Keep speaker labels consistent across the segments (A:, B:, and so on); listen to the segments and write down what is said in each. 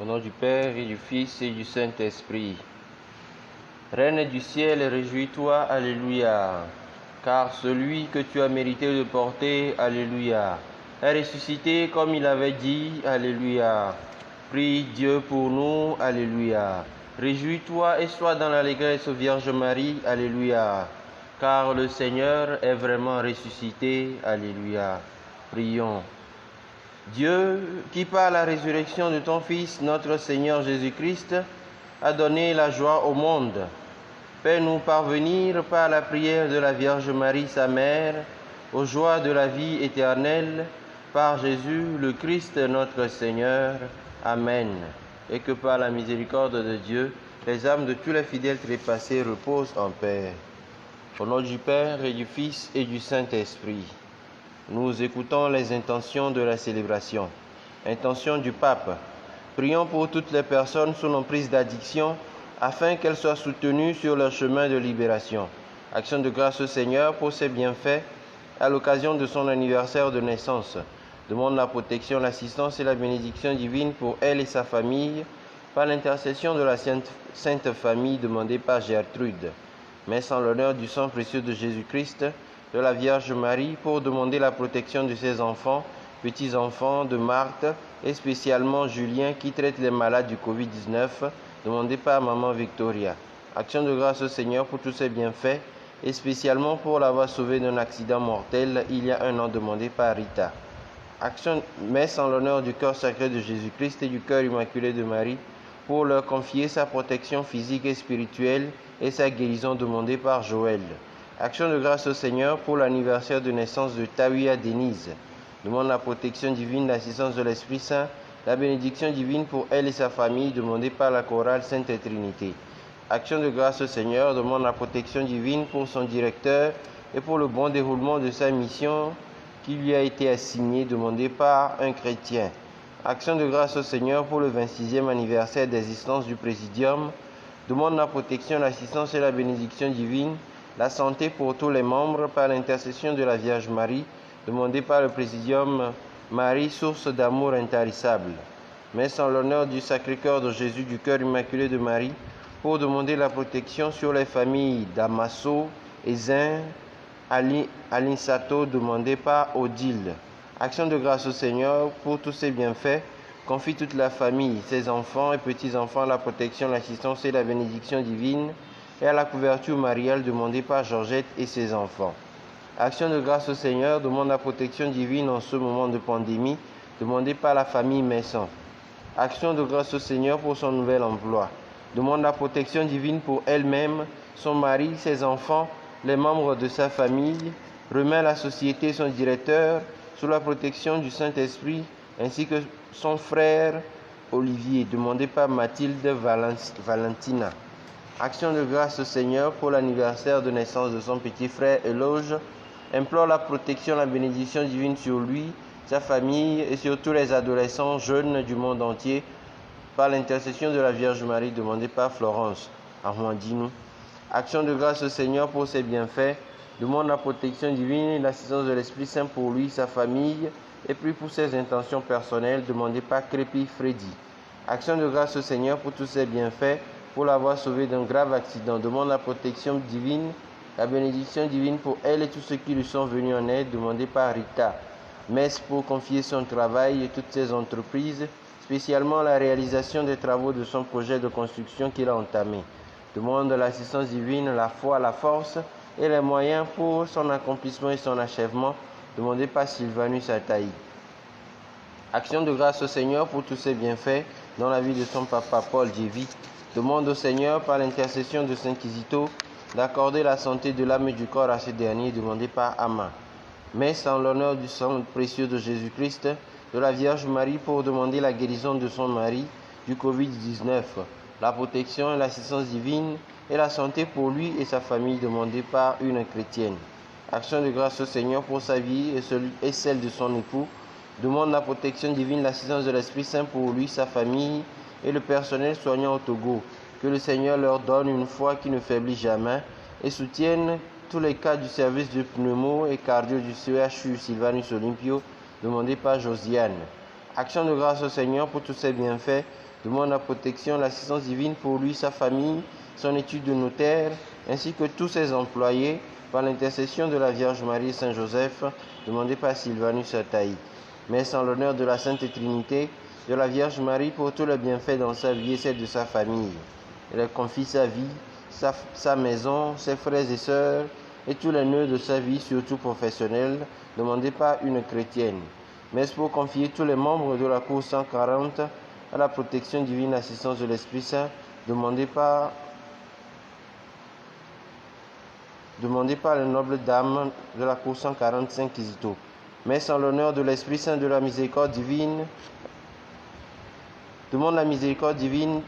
A: Au nom du Père et du Fils et du Saint-Esprit. Reine du ciel, réjouis-toi, Alléluia. Car celui que tu as mérité de porter, Alléluia, est ressuscité comme il avait dit, Alléluia. Prie Dieu pour nous, Alléluia. Réjouis-toi et sois dans l'allégresse, Vierge Marie, Alléluia. Car le Seigneur est vraiment ressuscité, Alléluia. Prions. Dieu, qui par la résurrection de ton Fils, notre Seigneur Jésus-Christ, a donné la joie au monde, fais-nous parvenir par la prière de la Vierge Marie, sa mère, aux joies de la vie éternelle, par Jésus le Christ notre Seigneur. Amen. Et que par la miséricorde de Dieu, les âmes de tous les fidèles trépassés reposent en paix. Au nom du Père et du Fils et du Saint-Esprit. Nous écoutons les intentions de la célébration. Intention du Pape. Prions pour toutes les personnes sous l'emprise d'addiction, afin qu'elles soient soutenues sur leur chemin de libération. Action de grâce au Seigneur pour ses bienfaits à l'occasion de son anniversaire de naissance. Demande la protection, l'assistance et la bénédiction divine pour elle et sa famille, par l'intercession de la Sainte Famille demandée par Gertrude. Messe en l'honneur du sang précieux de Jésus-Christ, de la Vierge Marie, pour demander la protection de ses enfants, petits-enfants, de Marthe, et spécialement Julien qui traite les malades du Covid-19, demandé par Maman Victoria. Action de grâce au Seigneur pour tous ses bienfaits, et spécialement pour l'avoir sauvé d'un accident mortel il y a un an, demandé par Rita. Messe en l'honneur du corps sacré de Jésus-Christ et du cœur immaculé de Marie, pour leur confier sa protection physique et spirituelle et sa guérison demandée par Joël. Action de grâce au Seigneur pour l'anniversaire de naissance de Tawia Denise. Demande la protection divine, l'assistance de l'Esprit Saint, la bénédiction divine pour elle et sa famille, demandée par la chorale Sainte Trinité. Action de grâce au Seigneur, demande la protection divine pour son directeur et pour le bon déroulement de sa mission qui lui a été assignée, demandée par un chrétien. Action de grâce au Seigneur pour le 26e anniversaire d'existence du Présidium. Demande la protection, l'assistance et la bénédiction divine, la santé pour tous les membres par l'intercession de la Vierge Marie, demandée par le Présidium Marie, source d'amour intarissable. Messe en l'honneur du Sacré-Cœur de Jésus, du cœur immaculé de Marie, pour demander la protection sur les familles Damaso, Ezin, Alinsato, demandée par Odile. Action de grâce au Seigneur pour tous ses bienfaits. Confie toute la famille, ses enfants et petits-enfants à la protection, l'assistance et la bénédiction divine et à la couverture mariale demandée par Georgette et ses enfants. Action de grâce au Seigneur, demande la protection divine en ce moment de pandémie, demandée par la famille Messon. Action de grâce au Seigneur pour son nouvel emploi. Demande la protection divine pour elle-même, son mari, ses enfants, les membres de sa famille. Remet à la société son directeur sous la protection du Saint-Esprit, ainsi que son frère Olivier, demandé par Mathilde Valentina. Action de grâce au Seigneur pour l'anniversaire de naissance de son petit frère Éloge. Implore la protection, la bénédiction divine sur lui, sa famille et sur tous les adolescents jeunes du monde entier, par l'intercession de la Vierge Marie demandée par Florence. Armandino. Action de grâce au Seigneur pour ses bienfaits. Demande la protection divine et l'assistance de l'Esprit Saint pour lui, sa famille, et puis pour ses intentions personnelles, demandées par Crépi Freddy. Action de grâce au Seigneur pour tous ses bienfaits, pour l'avoir sauvé d'un grave accident. Demande la protection divine, la bénédiction divine pour elle et tous ceux qui lui sont venus en aide, demandée par Rita. Messe pour confier son travail et toutes ses entreprises, spécialement la réalisation des travaux de son projet de construction qu'il a entamé. Demande l'assistance divine, la foi, la force et les moyens pour son accomplissement et son achèvement, demandé par Sylvanus Ataï. Action de grâce au Seigneur pour tous ses bienfaits dans la vie de son papa Paul Djevi. Demande au Seigneur par l'intercession de Saint Kizito d'accorder la santé de l'âme et du corps à ce dernier, demandé par Ama. Messe en l'honneur du sang précieux de Jésus-Christ, de la Vierge Marie pour demander la guérison de son mari du Covid-19, la protection et l'assistance divine et la santé pour lui et sa famille demandée par une chrétienne. Action de grâce au Seigneur pour sa vie et celle de son époux. Demande la protection divine, l'assistance de l'Esprit Saint pour lui, sa famille et le personnel soignant au Togo. Que le Seigneur leur donne une foi qui ne faiblit jamais et soutienne tous les cas du service de pneumo et cardio du CHU Sylvanus Olympio, demandé par Josiane. Action de grâce au Seigneur pour tous ses bienfaits. Demande la protection, l'assistance divine pour lui, sa famille, son étude de notaire, ainsi que tous ses employés, par l'intercession de la Vierge Marie et Saint Joseph, demandé par Sylvanus Ataï. Messe en l'honneur de la Sainte Trinité, de la Vierge Marie pour tous les bienfaits dans sa vie et celle de sa famille. Elle confie sa vie, sa maison, ses frères et sœurs, et tous les nœuds de sa vie, surtout professionnelle, demandés par une chrétienne. Messe pour confier tous les membres de la cour 140 à la protection divine, assistance de l'Esprit Saint, demandée par les nobles dames de la cour 145 Kizito. Messe en l'honneur de l'Esprit Saint de la miséricorde divine. Demande la miséricorde divine,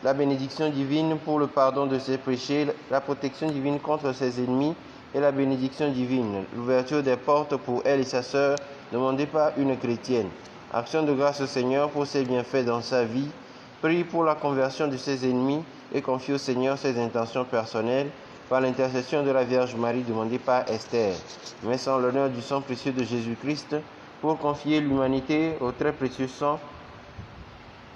A: la bénédiction divine pour le pardon de ses péchés, la protection divine contre ses ennemis et la bénédiction divine, l'ouverture des portes pour elle et sa sœur, demandée par une chrétienne. Action de grâce au Seigneur pour ses bienfaits dans sa vie. Prie pour la conversion de ses ennemis et confie au Seigneur ses intentions personnelles par l'intercession de la Vierge Marie demandée par Esther. Messe en l'honneur du sang précieux de Jésus-Christ pour confier l'humanité au très précieux sang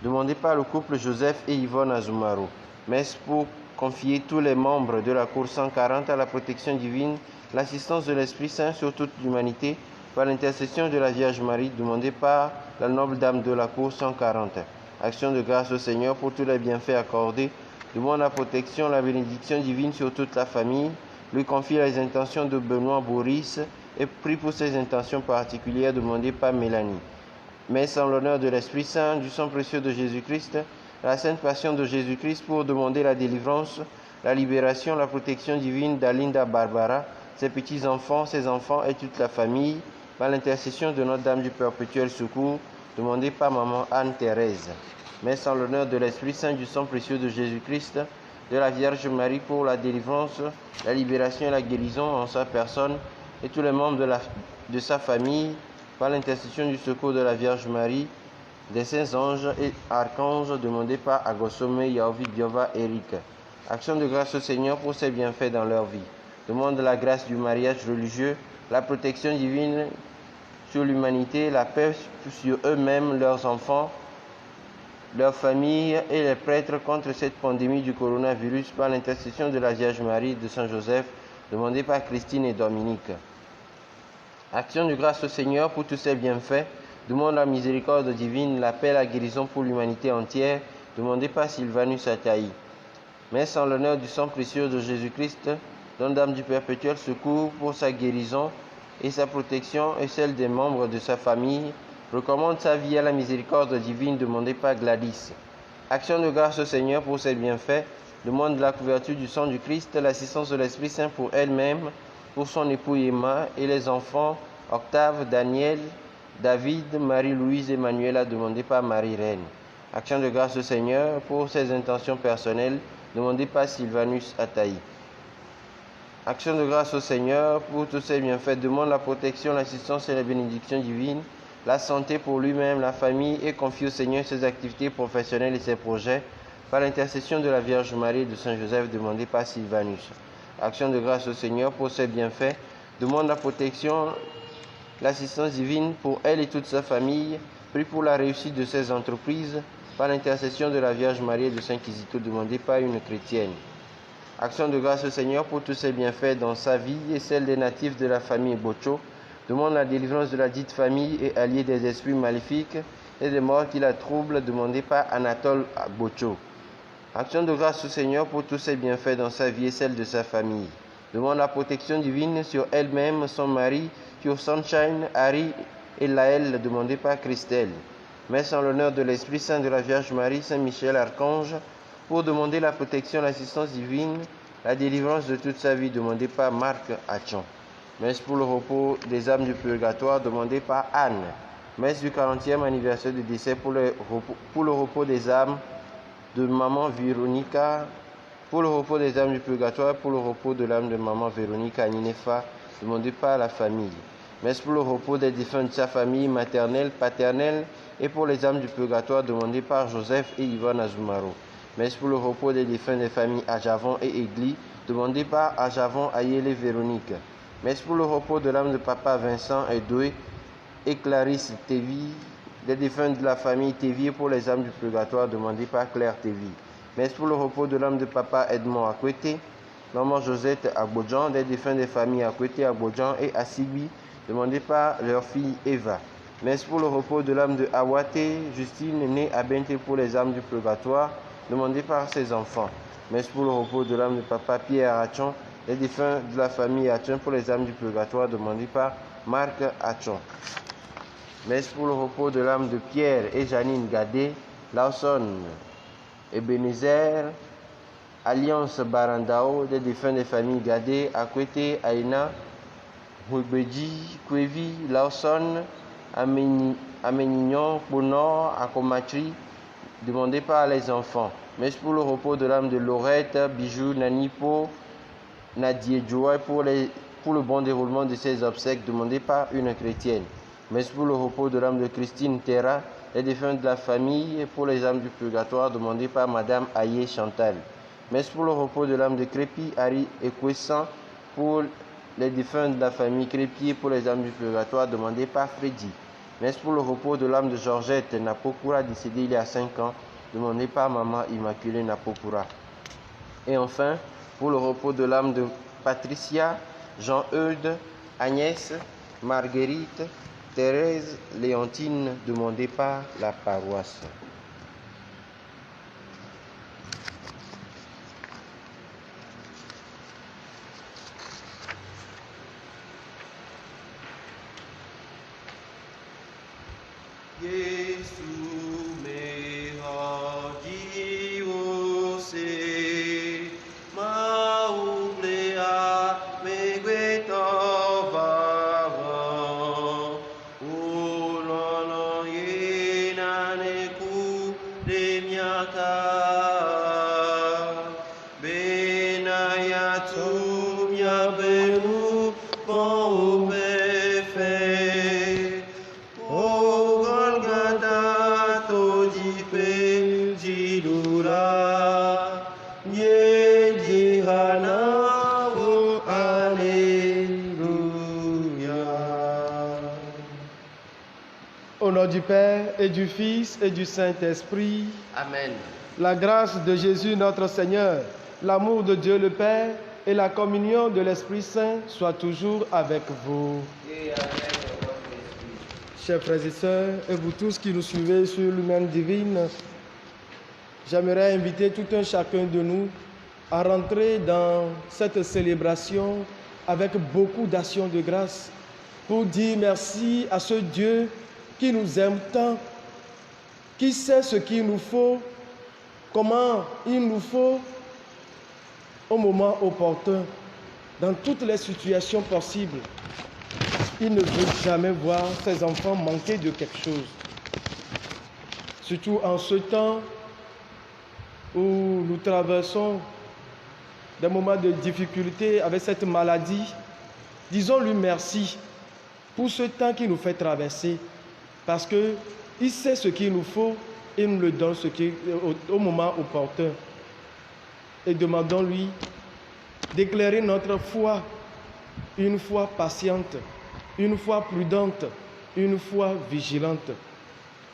A: demandé par le couple Joseph et Yvonne Azumaro. Messe pour confier tous les membres de la cour 140 à la protection divine, l'assistance de l'Esprit Saint sur toute l'humanité, par l'intercession de la Vierge Marie, demandée par la noble dame de la cour 140. Action de grâce au Seigneur pour tous les bienfaits accordés, demande la protection, la bénédiction divine sur toute la famille, lui confie les intentions de Benoît Boris et prie pour ses intentions particulières demandées par Mélanie. Messe en l'honneur de l'Esprit Saint, du sang précieux de Jésus-Christ, la sainte passion de Jésus-Christ pour demander la délivrance, la libération, la protection divine d'Alinda Barbara, ses petits-enfants, ses enfants et toute la famille, par l'intercession de Notre-Dame du Perpétuel Secours, demandée par Maman Anne-Thérèse. Messe en l'honneur de l'Esprit Saint, du sang précieux de Jésus-Christ, de la Vierge Marie pour la délivrance, la libération et la guérison en sa personne et tous les membres de sa famille, par l'intercession du secours de la Vierge Marie, des saints anges et archanges demandés par Agosome Yaovi Biova Eric. Action de grâce au Seigneur pour ses bienfaits dans leur vie. Demande la grâce du mariage religieux, la protection divine sur l'humanité, la paix sur eux-mêmes, leurs enfants, leurs familles et les prêtres contre cette pandémie du coronavirus par l'intercession de la Vierge Marie de Saint Joseph, demandée par Christine et Dominique. Action de grâce au Seigneur pour tous ses bienfaits, demande la miséricorde divine, la paix, la guérison pour l'humanité entière, demandée par Sylvanus Ataï. Messe en l'honneur du sang précieux de Jésus-Christ, Notre-Dame du Perpétuel Secours pour sa guérison et sa protection et celle des membres de sa famille, recommande sa vie à la miséricorde divine demandée par Gladys. Action de grâce au Seigneur pour ses bienfaits, demande la couverture du sang du Christ, l'assistance de l'Esprit Saint pour elle-même, pour son époux Emma et les enfants Octave, Daniel, David, Marie-Louise et Manuela demandée par Marie-Reine. Action de grâce au Seigneur pour ses intentions personnelles demandée par Sylvanus Ataï. Action de grâce au Seigneur pour tous ses bienfaits, demande la protection, l'assistance et la bénédiction divine, la santé pour lui-même, la famille et confie au Seigneur ses activités professionnelles et ses projets par l'intercession de la Vierge Marie et de Saint Joseph demandée par Sylvanus. Action de grâce au Seigneur pour ses bienfaits, demande la protection, l'assistance divine pour elle et toute sa famille, prie pour la réussite de ses entreprises par l'intercession de la Vierge Marie et de Saint Kizito demandée par une chrétienne. Action de grâce au Seigneur pour tous ses bienfaits dans sa vie et celle des natifs de la famille Bocho, demande la délivrance de la dite famille et alliée des esprits maléfiques et des morts qui la troublent demandée par Anatole Bocho. Action de grâce au Seigneur pour tous ses bienfaits dans sa vie et celle de sa famille. Demande la protection divine sur elle-même, son mari, sur Sunshine, Harry et Laël, demandée par Christelle. Messe en l'honneur de l'Esprit Saint de la Vierge Marie, Saint Michel Archange, pour demander la protection, l'assistance divine, la délivrance de toute sa vie, demandée par Marc Hachon. Messe pour le repos des âmes du purgatoire, demandée par Anne. Messe du 40e anniversaire du décès pour le repos des âmes de Maman Véronica, pour le repos des âmes du purgatoire, pour le repos de l'âme de Maman Véronica Ninefa, demandé par la famille. Messe pour le repos des défunts de sa famille maternelle, paternelle, et pour les âmes du purgatoire, demandé par Joseph et Yvonne Azumaro. Messe pour le repos des défunts des familles Ajavon et Egli, demandé par Ajavon, Ayel et Véronique. Messe pour le repos de l'âme de Papa Vincent et Doué et Clarisse Tévi, des défunts de la famille Thévier pour les âmes du purgatoire, demandé par Claire Thévier. Messe pour le repos de l'âme de Papa Edmond Akwete, Maman Josette Agbodjan, des défunts des familles Akwete, Agbodjan et Assibi, demandé par leur fille Eva. Messe pour le repos de l'âme de Awate, Justine, née à Bente pour les âmes du purgatoire, demandé par ses enfants. Messe pour le repos de l'âme de Papa Pierre Hachon, les défunts de la famille Hachon pour les âmes du purgatoire, demandé par Marc Hachon. Messe pour le repos de l'âme de Pierre et Janine Gadé, Lawson, Ebenezer, Alliance Barandao, des défunts des familles Gadé, Akwete, Aina, Hubeji, Kwevi, Lawson, Aménignon, Ponor, Akomatri, demandé par les enfants. Messe pour le repos de l'âme de Laurette, Bijou, Nanipo, Nadie Joy pour le bon déroulement de ses obsèques, demandé par une chrétienne. Messe pour le repos de l'âme de Christine Terra, les défunts de la famille et pour les âmes du purgatoire, demandé par Madame Aye Chantal. Messe pour le repos de l'âme de Crépi, Harry et Kwessan, pour les défunts de la famille Crépi et pour les âmes du purgatoire, demandé par Freddy. Messe pour le repos de l'âme de Georgette Napokura, décédée il y a 5 ans, demandé par Maman Immaculée Napokura. Et enfin, pour le repos de l'âme de Patricia, Jean-Eudes, Agnès, Marguerite, Thérèse, Léontine, demandé par la paroisse.
B: Au nom du Père et du Fils et du Saint-Esprit.
A: Amen.
B: La grâce de Jésus notre Seigneur, l'amour de Dieu le Père et la communion de l'Esprit Saint soient toujours avec vous.
A: Et avec votre esprit.
B: Chers frères et sœurs, et vous tous qui nous suivez sur l'Humaine Divine, j'aimerais inviter tout un chacun de nous à rentrer dans cette célébration avec beaucoup d'actions de grâce pour dire merci à ce Dieu qui nous aime tant, qui sait ce qu'il nous faut, comment il nous faut au moment opportun, dans toutes les situations possibles. Il ne veut jamais voir ses enfants manquer de quelque chose. Surtout en ce temps où nous traversons des moments de difficulté avec cette maladie, disons-lui merci pour ce temps qu'il nous fait traverser. Parce qu'il sait ce qu'il nous faut et nous le donne au moment opportun. Et demandons-lui d'éclairer notre foi, une foi patiente, une foi prudente, une foi vigilante.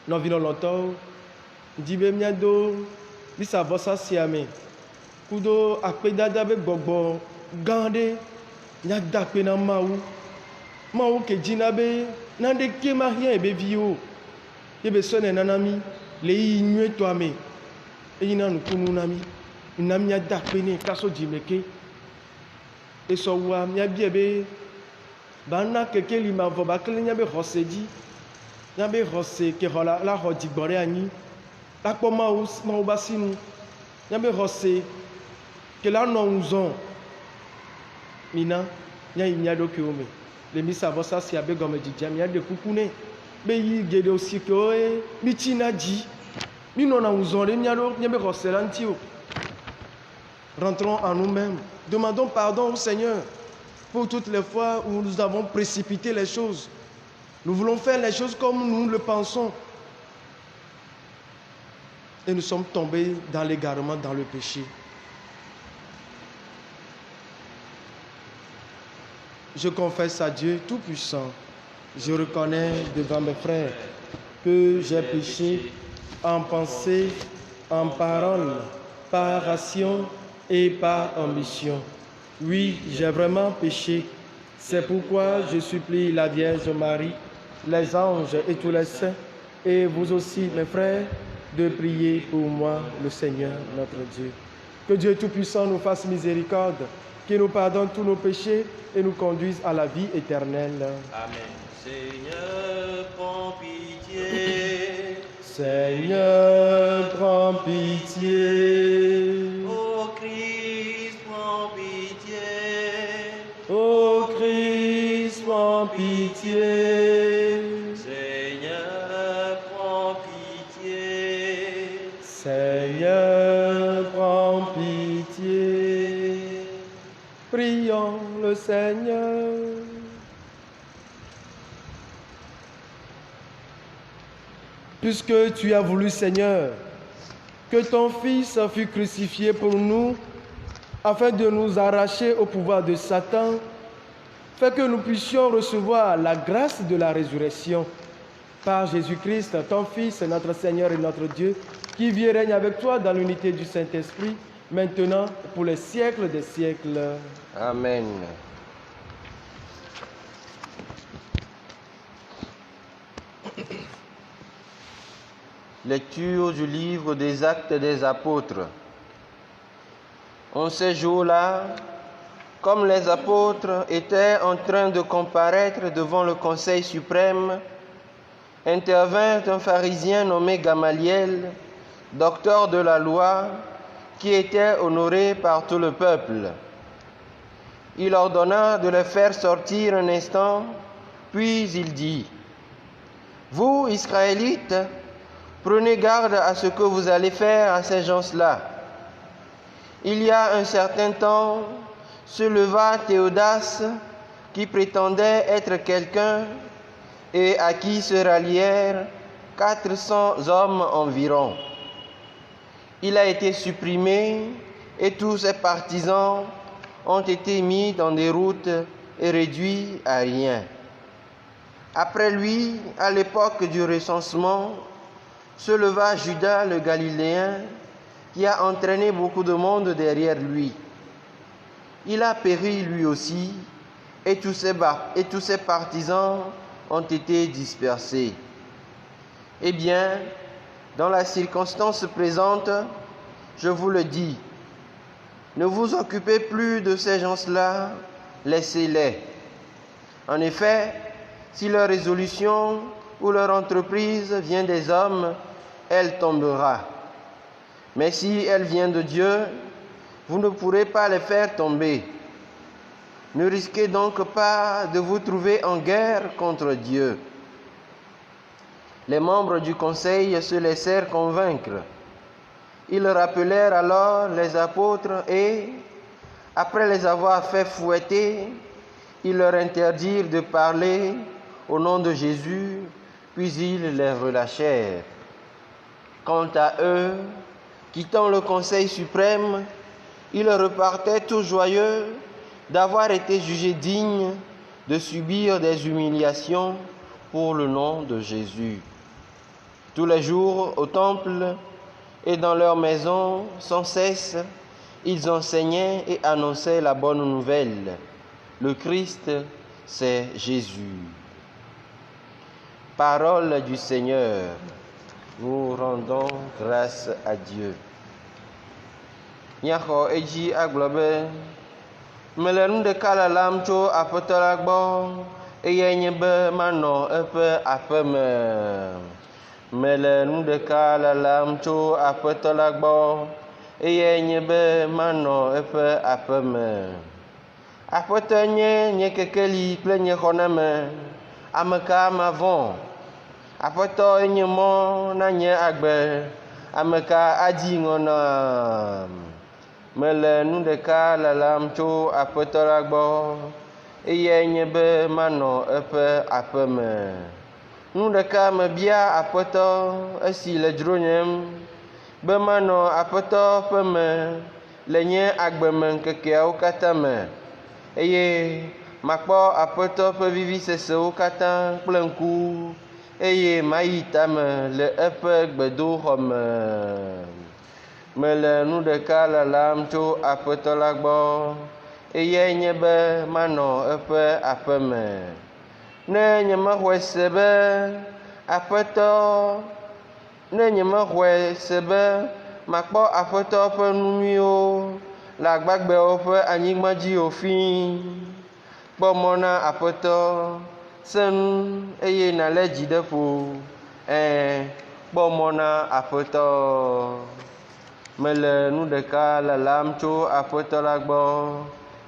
B: Nous vivons longtemps, dibe miado, bisa vosa siame, kudo akpedada be gbogbo gande, nyada pena mawu ke djina be nande kema hien ebe vio ebe sone nanami le yi nyue to ame eyina nukunu nami nami ada pene kaso jimeke eso wa mia biebe bana keke li ma vo ba kle nya be hoseji nya be hose ke hola la ho digbore anyi la po ma o ba sinu nya be hose ke la no unzon mina nya yi nya do ke ome le misa vosa si abe gome djamia de kukune be yi gede osiko e michina ji mi non na uzore miado nyebe roselantio. Rentrons en nous-mêmes, demandons pardon au Seigneur pour toutes les fois où nous avons précipité les choses. Nous voulons faire les choses comme nous le pensons et nous sommes tombés dans l'égarement, dans le péché. Je confesse à Dieu Tout-Puissant, je reconnais devant mes frères que j'ai péché en pensée, en parole, par action et par ambition. Oui, j'ai vraiment péché. C'est pourquoi je supplie la Vierge Marie, les anges et tous les saints, et vous aussi, mes frères, de prier pour moi, le Seigneur, notre Dieu. Que Dieu Tout-Puissant nous fasse miséricorde, qu'il nous pardonne tous nos péchés et nous conduise à la vie éternelle.
A: Amen. Seigneur, prends pitié.
B: Seigneur, prends pitié.
A: Ô Christ, prends pitié.
B: Ô Christ, prends pitié.
A: Seigneur, prends pitié.
B: Seigneur, prends pitié. Prions le Seigneur. Puisque tu as voulu, Seigneur, que ton Fils fût crucifié pour nous, afin de nous arracher au pouvoir de Satan, fais que nous puissions recevoir la grâce de la résurrection par Jésus-Christ, ton Fils, notre Seigneur et notre Dieu, qui vit et règne avec toi dans l'unité du Saint-Esprit, maintenant pour les siècles des siècles.
A: Amen. Lecture du livre des Actes des Apôtres. En ces jours-là, comme les apôtres étaient en train de comparaître devant le Conseil suprême, intervint un pharisien nommé Gamaliel, docteur de la loi, qui était honoré par tout le peuple. Il ordonna de les faire sortir un instant, puis il dit: « Vous, Israélites, prenez garde à ce que vous allez faire à ces gens-là. Il y a un certain temps, se leva Théodas, qui prétendait être quelqu'un, et à qui se rallièrent 400 hommes environ. Il a été supprimé, et tous ses partisans ont été mis dans des routes et réduits à rien. Après lui, à l'époque du recensement, se leva Judas le Galiléen, qui a entraîné beaucoup de monde derrière lui. Il a péri lui aussi, et tous ses partisans ont été dispersés. Eh bien, dans la circonstance présente, je vous le dis, ne vous occupez plus de ces gens-là, laissez-les. En effet, si leur résolution ou leur entreprise vient des hommes, elle tombera. Mais si elle vient de Dieu, vous ne pourrez pas les faire tomber. Ne risquez donc pas de vous trouver en guerre contre Dieu. » Les membres du conseil se laissèrent convaincre. Ils rappelèrent alors les apôtres et, après les avoir fait fouetter, ils leur interdirent de parler au nom de Jésus, puis ils les relâchèrent. Quant à eux, quittant le Conseil suprême, ils repartaient tout joyeux d'avoir été jugés dignes de subir des humiliations pour le nom de Jésus. Tous les jours, au temple et dans leur maison, sans cesse, ils enseignaient et annonçaient la bonne nouvelle. Le Christ, c'est Jésus. Parole du Seigneur. Nous rendons grâce à Dieu. Nyakɔ edzi agblɔ be mele nu ɖeka lalam tso Aƒetɔ la gbɔ, eye nye be manɔ eƒe aƒe me. Mele nu ɖeka lalam tso Aƒetɔ la gbɔ, eye nye be manɔ eƒe aƒe me. Aƒetɔ nye nye kekeli kple nye xɔname, ame ka mavɔ̃? Aƒetɔ nye mɔ na nye agbe, ame ka adzi ŋɔ nam? Mele nu ɖeka lalam tso Aƒetɔ la gbɔ, eye nye be manɔ eƒe aƒe me. Nu ɖeka mebia Aƒetɔ esi le dzronyem, be manɔ Aƒetɔ ƒe me le nye agbeme ŋkekeawo katã me, eye makpɔ Aƒetɔ ƒe vivisesewo katã kple ŋku, eye mayi tame le eƒe gbedoxɔme. Mele nu ɖeka lalam tso Aƒetɔ la gbɔ, eyae nye be manɔ eƒe aƒe me. Ne nyemexɔe se be makpɔ Aƒetɔ ƒe nu nyuiwo le agbagbeawo ƒe anyigba dzi o fĩi. Kpɔ mɔ na Aƒetɔ, sẽ nu eye nàlé dzi ɖe ƒo. Kpɔ mɔ na Aƒetɔ. Mele nu ɖeka lalam tso Aƒetɔ la gbɔ,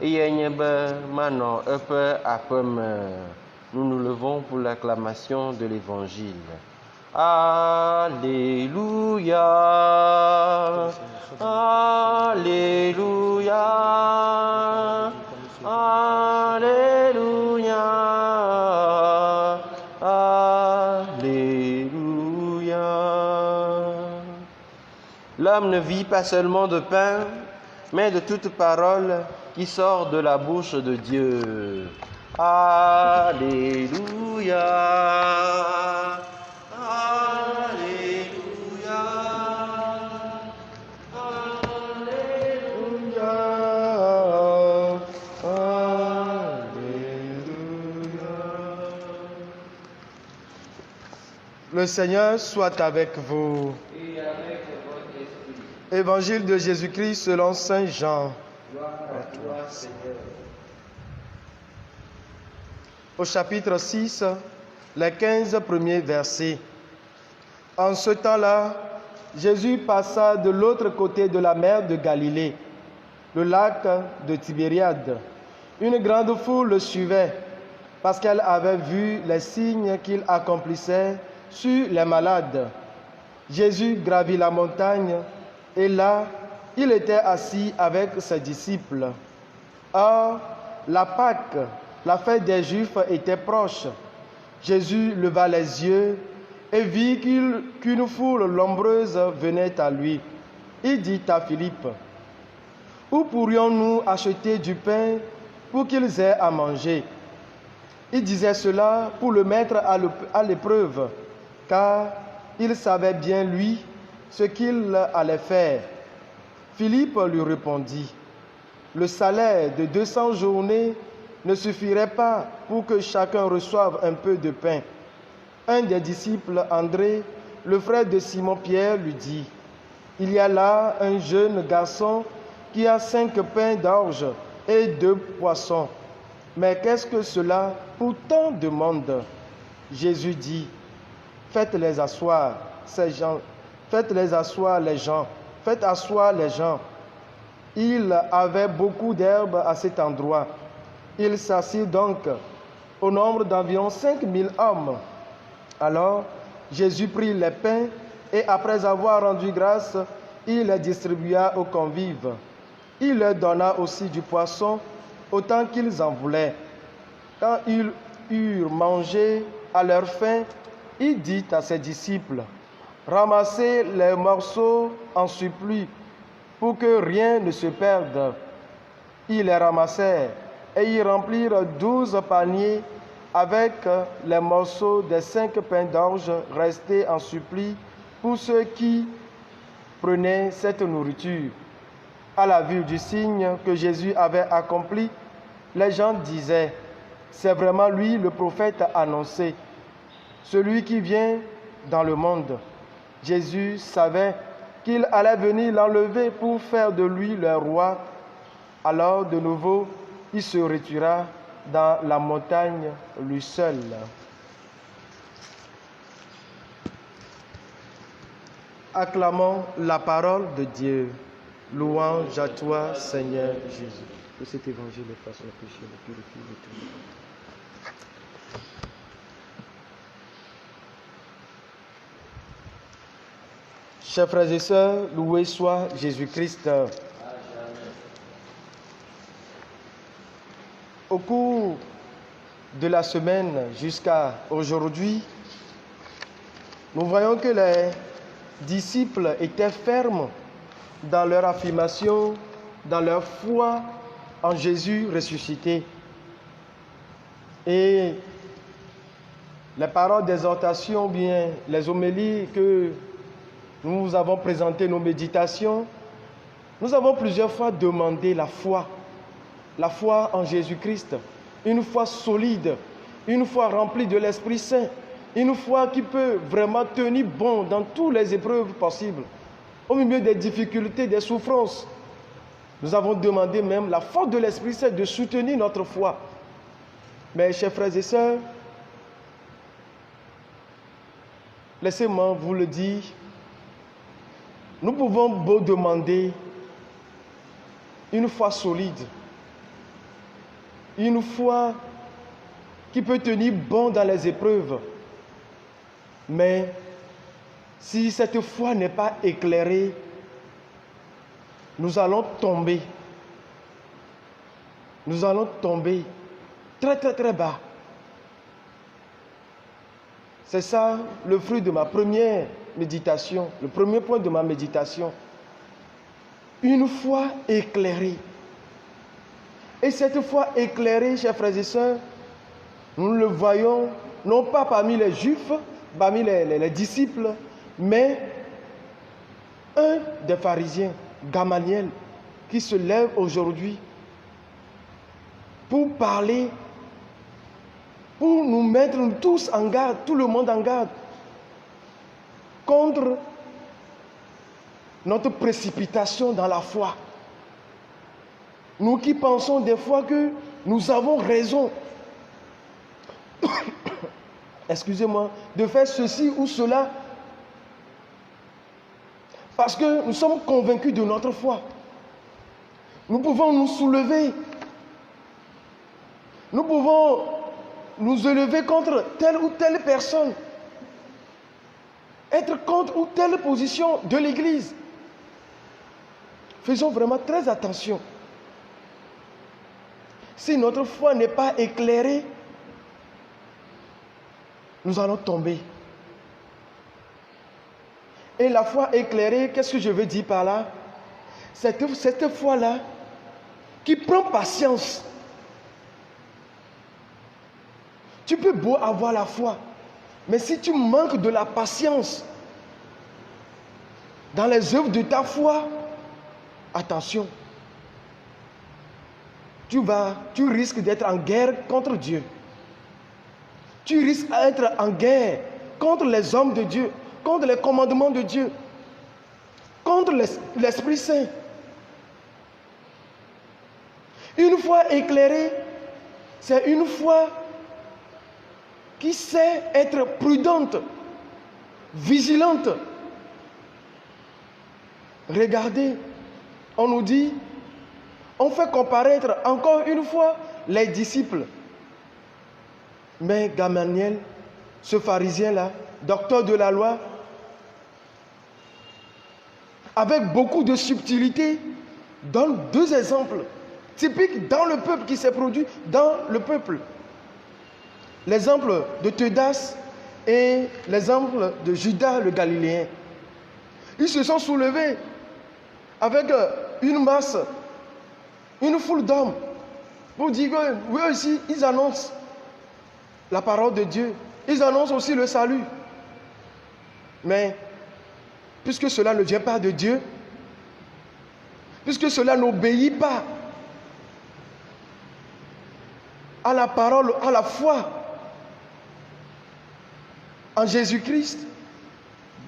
A: eyae nye be manɔ eƒe aƒe me. Nous nous levons pour l'acclamation de l'Évangile. Alléluia, Alléluia, Alléluia, Alléluia. L'homme ne vit pas seulement de pain, mais de toute parole qui sort de la bouche de Dieu. Alléluia, Alléluia, Alléluia, Alléluia.
B: Le Seigneur soit avec vous.
A: Et avec votre esprit.
B: Évangile de Jésus-Christ selon Saint Jean.
A: Gloire à toi, Seigneur.
B: Au chapitre 6, les 15 premiers versets. En ce temps-là, Jésus passa de l'autre côté de la mer de Galilée, le lac de Tibériade. Une grande foule le suivait parce qu'elle avait vu les signes qu'il accomplissait sur les malades. Jésus gravit la montagne et là, il était assis avec ses disciples. Or, la Pâque, la fête des Juifs, était proche. Jésus leva les yeux et vit qu'une foule nombreuse venait à lui. Il dit à Philippe, « Où pourrions-nous acheter du pain pour qu'ils aient à manger ?» Il disait cela pour le mettre à l'épreuve, car il savait bien, lui, ce qu'il allait faire. Philippe lui répondit, « Le salaire de 200 journées ne suffirait pas pour que chacun reçoive un peu de pain. » Un des disciples, André, le frère de Simon-Pierre, lui dit, « Il y a là un jeune garçon qui a 5 pains d'orge et 2 poissons. Mais qu'est-ce que cela pour tant de monde ?» Jésus dit, « Faites asseoir les gens. Il avait beaucoup d'herbe à cet endroit. Il s'assit donc au nombre d'environ 5000 hommes. Alors Jésus prit les pains et après avoir rendu grâce, il les distribua aux convives. Il leur donna aussi du poisson, autant qu'ils en voulaient. Quand ils eurent mangé à leur faim, il dit à ses disciples, « Ramassez les morceaux en surplus pour que rien ne se perde. » Ils les ramassèrent et ils remplirent 12 paniers avec les morceaux des 5 pains d'orge restés en surplus pour ceux qui prenaient cette nourriture. À la vue du signe que Jésus avait accompli, les gens disaient, « C'est vraiment lui le prophète annoncé, celui qui vient dans le monde. » Jésus savait qu'il allait venir l'enlever pour faire de lui le roi. Alors de nouveau, il se retira dans la montagne lui seul. Acclamons la parole de Dieu. Louange à toi, Seigneur Jésus. Que cet évangile efface nos péchés, nous purifie de tout. Chers frères et sœurs, loué soit Jésus-Christ. Au cours de la semaine jusqu'à aujourd'hui, nous voyons que les disciples étaient fermes dans leur affirmation, dans leur foi en Jésus ressuscité. Et les paroles d'exhortation, bien les homélies que nous vous avons présentées, nos méditations, nous avons plusieurs fois demandé la foi en Jésus-Christ, une foi solide, une foi remplie de l'Esprit Saint, une foi qui peut vraiment tenir bon dans toutes les épreuves possibles, au milieu des difficultés, des souffrances. Nous avons demandé même la force de l'Esprit Saint de soutenir notre foi. Mais chers frères et sœurs, laissez-moi vous le dire, nous pouvons beau demander une foi solide, une foi qui peut tenir bon dans les épreuves. Mais si cette foi n'est pas éclairée, nous allons tomber. Nous allons tomber très très très bas. C'est ça le fruit de ma première méditation, le premier point de ma méditation. Une foi éclairée. Et cette foi éclairée, chers frères et sœurs, nous le voyons non pas parmi les Juifs, parmi les disciples, mais un des pharisiens, Gamaliel, qui se lève aujourd'hui pour parler, pour nous mettre tous en garde, tout le monde en garde, contre notre précipitation dans la foi. Nous qui pensons des fois que nous avons raison, excusez-moi, de faire ceci ou cela, parce que nous sommes convaincus de notre foi. Nous pouvons nous soulever. Nous pouvons nous élever contre telle ou telle personne. Être contre ou telle position de l'Église. Faisons vraiment très attention. Si notre foi n'est pas éclairée, nous allons tomber. Et la foi éclairée, qu'est-ce que je veux dire par là? Cette foi-là qui prend patience. Tu peux beau avoir la foi, mais si tu manques de la patience dans les œuvres de ta foi, attention, tu risques d'être en guerre contre Dieu. Tu risques d'être en guerre contre les hommes de Dieu, contre les commandements de Dieu, contre l'Esprit Saint. Une foi éclairée, c'est une foi qui sait être prudente, vigilante. Regardez, on nous dit, on fait comparaître encore une fois les disciples. Mais Gamaliel, ce pharisien-là, docteur de la loi, avec beaucoup de subtilité, donne deux exemples typiques dans le peuple qui s'est produit dans le peuple. L'exemple de Theudas et l'exemple de Judas le Galiléen. Ils se sont soulevés avec une masse, une foule d'hommes, pour dire qu'eux aussi, ils annoncent la parole de Dieu. Ils annoncent aussi le salut. Mais, puisque cela ne vient pas de Dieu, puisque cela n'obéit pas à la parole, à la foi en Jésus-Christ,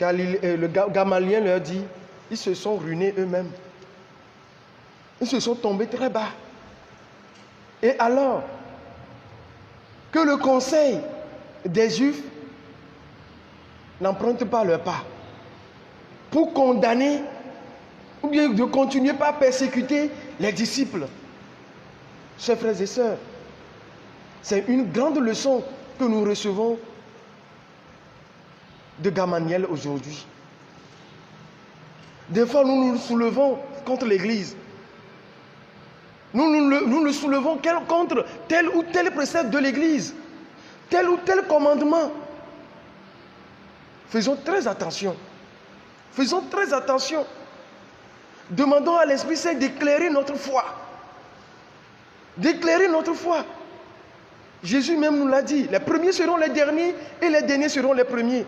B: le Gamalien leur dit, ils se sont ruinés eux-mêmes. Ils se sont tombés très bas. Et alors que le conseil des Juifs n'emprunte pas leur pas pour condamner ou bien de continuer par persécuter les disciples. Chers frères et sœurs, c'est une grande leçon que nous recevons de Gamaliel aujourd'hui. Des fois, nous nous soulevons contre l'Église. Nous nous soulevons contre tel ou tel précepte de l'Église, tel ou tel commandement. Faisons très attention. Faisons très attention. Demandons à l'Esprit Saint d'éclairer notre foi. D'éclairer notre foi. Jésus même nous l'a dit, les premiers seront les derniers et les derniers seront les premiers.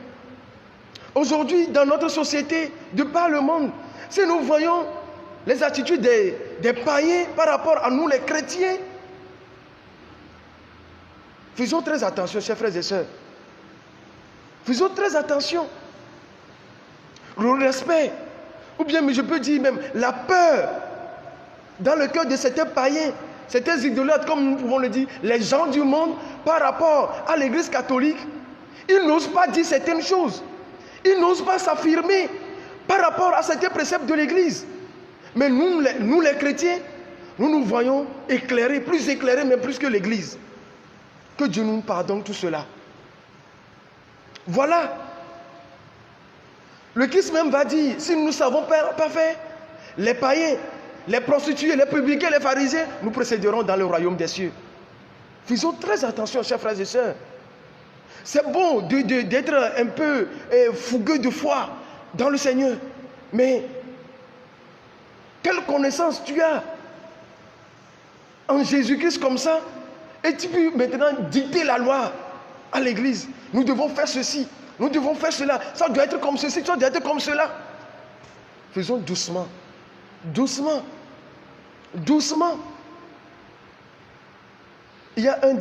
B: Aujourd'hui, dans notre société, de par le monde, si nous voyons les attitudes des païens par rapport à nous les chrétiens, faisons très attention, chers frères et sœurs. Faisons très attention. Le respect, ou bien je peux dire même la peur dans le cœur de certains païens, certains idolâtres, comme nous pouvons le dire, les gens du monde par rapport à l'Église catholique, ils n'osent pas dire certaines choses. Ils n'osent pas s'affirmer par rapport à certains préceptes de l'Église. Mais nous les chrétiens, nous nous voyons éclairés, plus éclairés, mais plus que l'Église. Que Dieu nous pardonne tout cela. Voilà. Le Christ même va dire, si nous ne savons pas faire, les païens, les prostituées, les publicains, les pharisiens, nous précéderons dans le royaume des cieux. Faisons très attention, chers frères et sœurs. C'est bon d'être un peu fougueux de foi dans le Seigneur. Mais quelle connaissance tu as en Jésus-Christ comme ça, et tu peux maintenant dicter la loi à l'église. Nous devons faire ceci, nous devons faire cela. Ça doit être comme ceci, ça doit être comme cela. Faisons doucement, doucement, doucement. Il y a un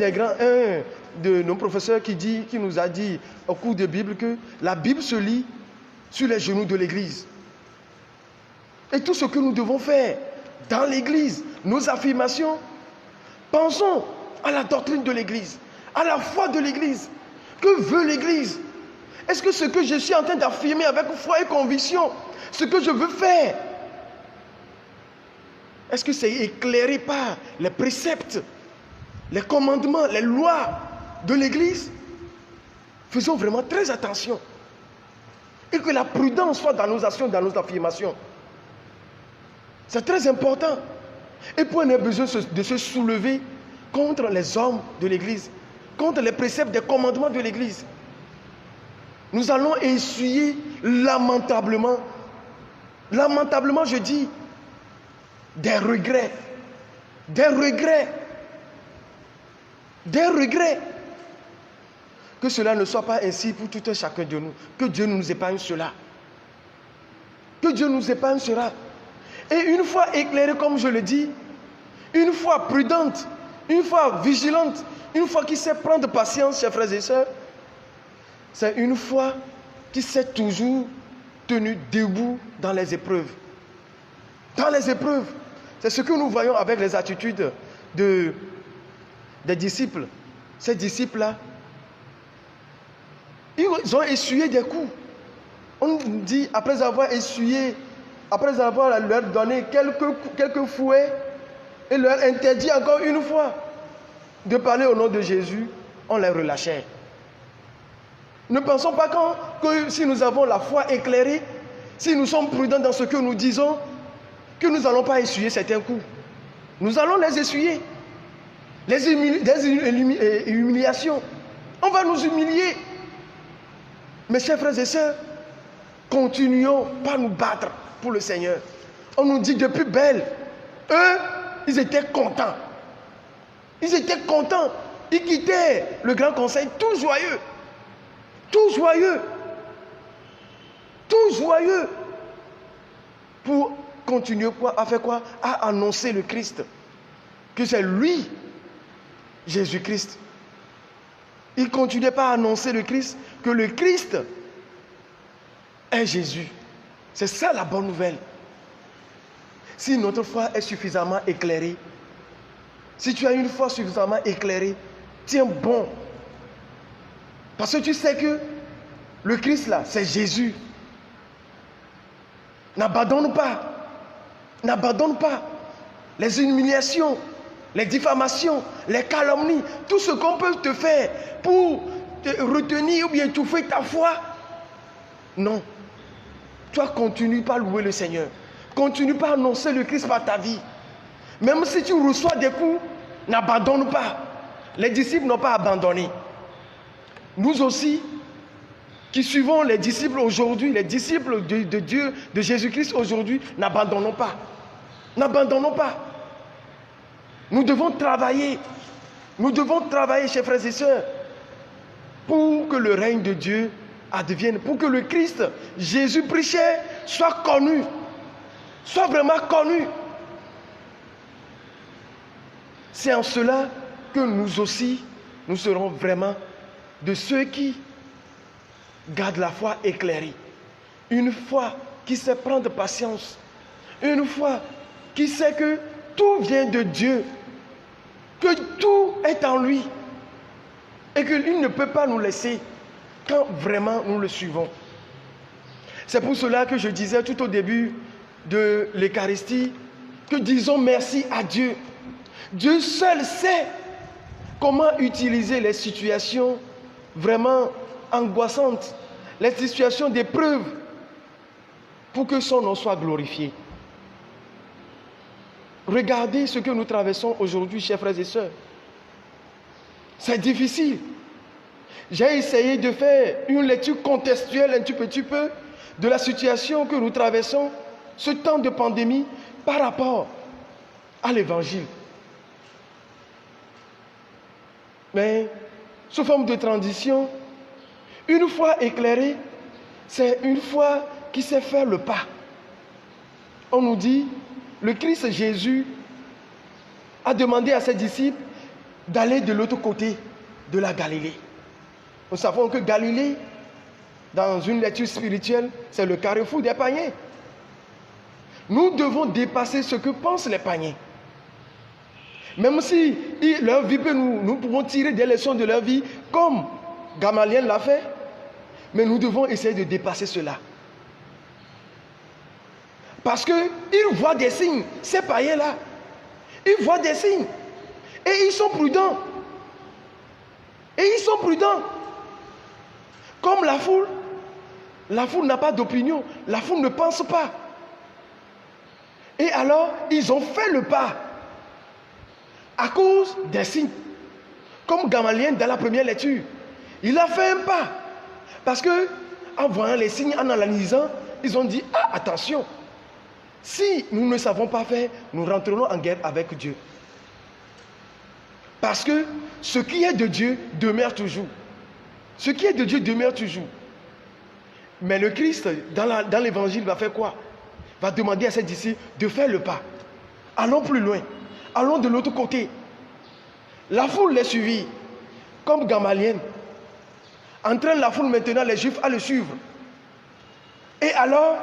B: de nos professeurs qui nous a dit au cours de Bible que la Bible se lit sur les genoux de l'église. Et tout ce que nous devons faire dans l'église, nos affirmations, pensons à la doctrine de l'église, à la foi de l'église. Que veut l'église? Est-ce que ce que je suis en train d'affirmer avec foi et conviction, ce que je veux faire, est-ce que c'est éclairé par les préceptes, les commandements, les lois de l'église? Faisons vraiment très attention. Et que la prudence soit dans nos actions, dans nos affirmations. C'est très important. Et puis on a besoin de se soulever contre les hommes de l'église, contre les préceptes des commandements de l'église. Nous allons essuyer lamentablement je dis, des regrets. Que cela ne soit pas ainsi pour tout un chacun de nous. Que Dieu nous épargne cela. Que Dieu nous épargne cela. Et une fois éclairée, comme je le dis, une fois prudente, une fois vigilante, une fois qui sait prendre patience, chers frères et sœurs, c'est une foi qui s'est toujours tenue debout dans les épreuves. Dans les épreuves. C'est ce que nous voyons avec les attitudes des disciples. Ces disciples-là, ils ont essuyé des coups. On dit, après avoir essuyé, après avoir leur donné quelques fouets, et leur interdit encore une fois de parler au nom de Jésus, on les relâchait. Ne pensons pas que si nous avons la foi éclairée, si nous sommes prudents dans ce que nous disons, que nous n'allons pas essuyer certains coups. Nous allons les essuyer. Des humiliations. On va nous humilier. Mes chers frères et sœurs, continuons pas nous battre pour le Seigneur. On nous dit depuis belle, eux, ils étaient contents. Ils étaient contents. Ils quittaient le grand conseil tout joyeux. Tout joyeux. Tout joyeux. Pour continuer à faire quoi? À annoncer le Christ. Que c'est lui, Jésus-Christ. Ils ne continuaient pas à annoncer le Christ, que le Christ est Jésus. C'est ça la bonne nouvelle. Si notre foi est suffisamment éclairée, si tu as une foi suffisamment éclairée, tiens bon. Parce que tu sais que le Christ là, c'est Jésus. N'abandonne pas. N'abandonne pas. Les humiliations, les diffamations, les calomnies, tout ce qu'on peut te faire pour te retenir ou bien étouffer ta foi. Non. Toi, continue pas à louer le Seigneur. Continue pas à annoncer le Christ par ta vie. Même si tu reçois des coups, n'abandonne pas. Les disciples n'ont pas abandonné. Nous aussi, qui suivons les disciples aujourd'hui, les disciples de Dieu, de Jésus-Christ aujourd'hui, n'abandonnons pas. N'abandonnons pas. Nous devons travailler Nous devons travailler, chers frères et sœurs, pour que le règne de Dieu advienne, pour que le Christ, Jésus prêché, soit connu, soit vraiment connu. C'est en cela que nous aussi, nous serons vraiment de ceux qui gardent la foi éclairée. Une foi qui sait prendre patience. Une foi qui sait que tout vient de Dieu, que tout est en lui et qu'il ne peut pas nous laisser quand vraiment nous le suivons. C'est pour cela que je disais tout au début de l'Eucharistie que disons merci à Dieu. Dieu seul sait comment utiliser les situations vraiment angoissantes, les situations d'épreuve pour que son nom soit glorifié. Regardez ce que nous traversons aujourd'hui, chers frères et sœurs. C'est difficile. J'ai essayé de faire une lecture contextuelle un petit peu de la situation que nous traversons, ce temps de pandémie, par rapport à l'Évangile. Mais, sous forme de transition, une foi éclairée, c'est une foi qui sait faire le pas. On nous dit, le Christ Jésus a demandé à ses disciples d'aller de l'autre côté de la Galilée. Nous savons que Galilée, dans une lecture spirituelle, c'est le carrefour des païens. Nous devons dépasser ce que pensent les païens. Même si leur vie peut nous pouvons tirer des leçons de leur vie, comme Gamaliel l'a fait, mais nous devons essayer de dépasser cela. Parce qu'ils voient des signes, ces païens-là, ils voient des signes. Et ils sont prudents. Comme la foule n'a pas d'opinion, la foule ne pense pas. Et alors, ils ont fait le pas à cause des signes. Comme Gamaliel dans la première lecture, il a fait un pas. Parce que, en voyant les signes, en analysant, ils ont dit, ah, attention, si nous ne savons pas faire, nous rentrerons en guerre avec Dieu. Parce que ce qui est de Dieu demeure toujours. Ce qui est de Dieu demeure toujours. Mais le Christ, dans l'évangile, va faire quoi? Va demander à ses disciples de faire le pas. Allons plus loin. Allons de l'autre côté. La foule les suivit, comme Gamaliel. Entraîne la foule maintenant, les Juifs, à le suivre. Et alors,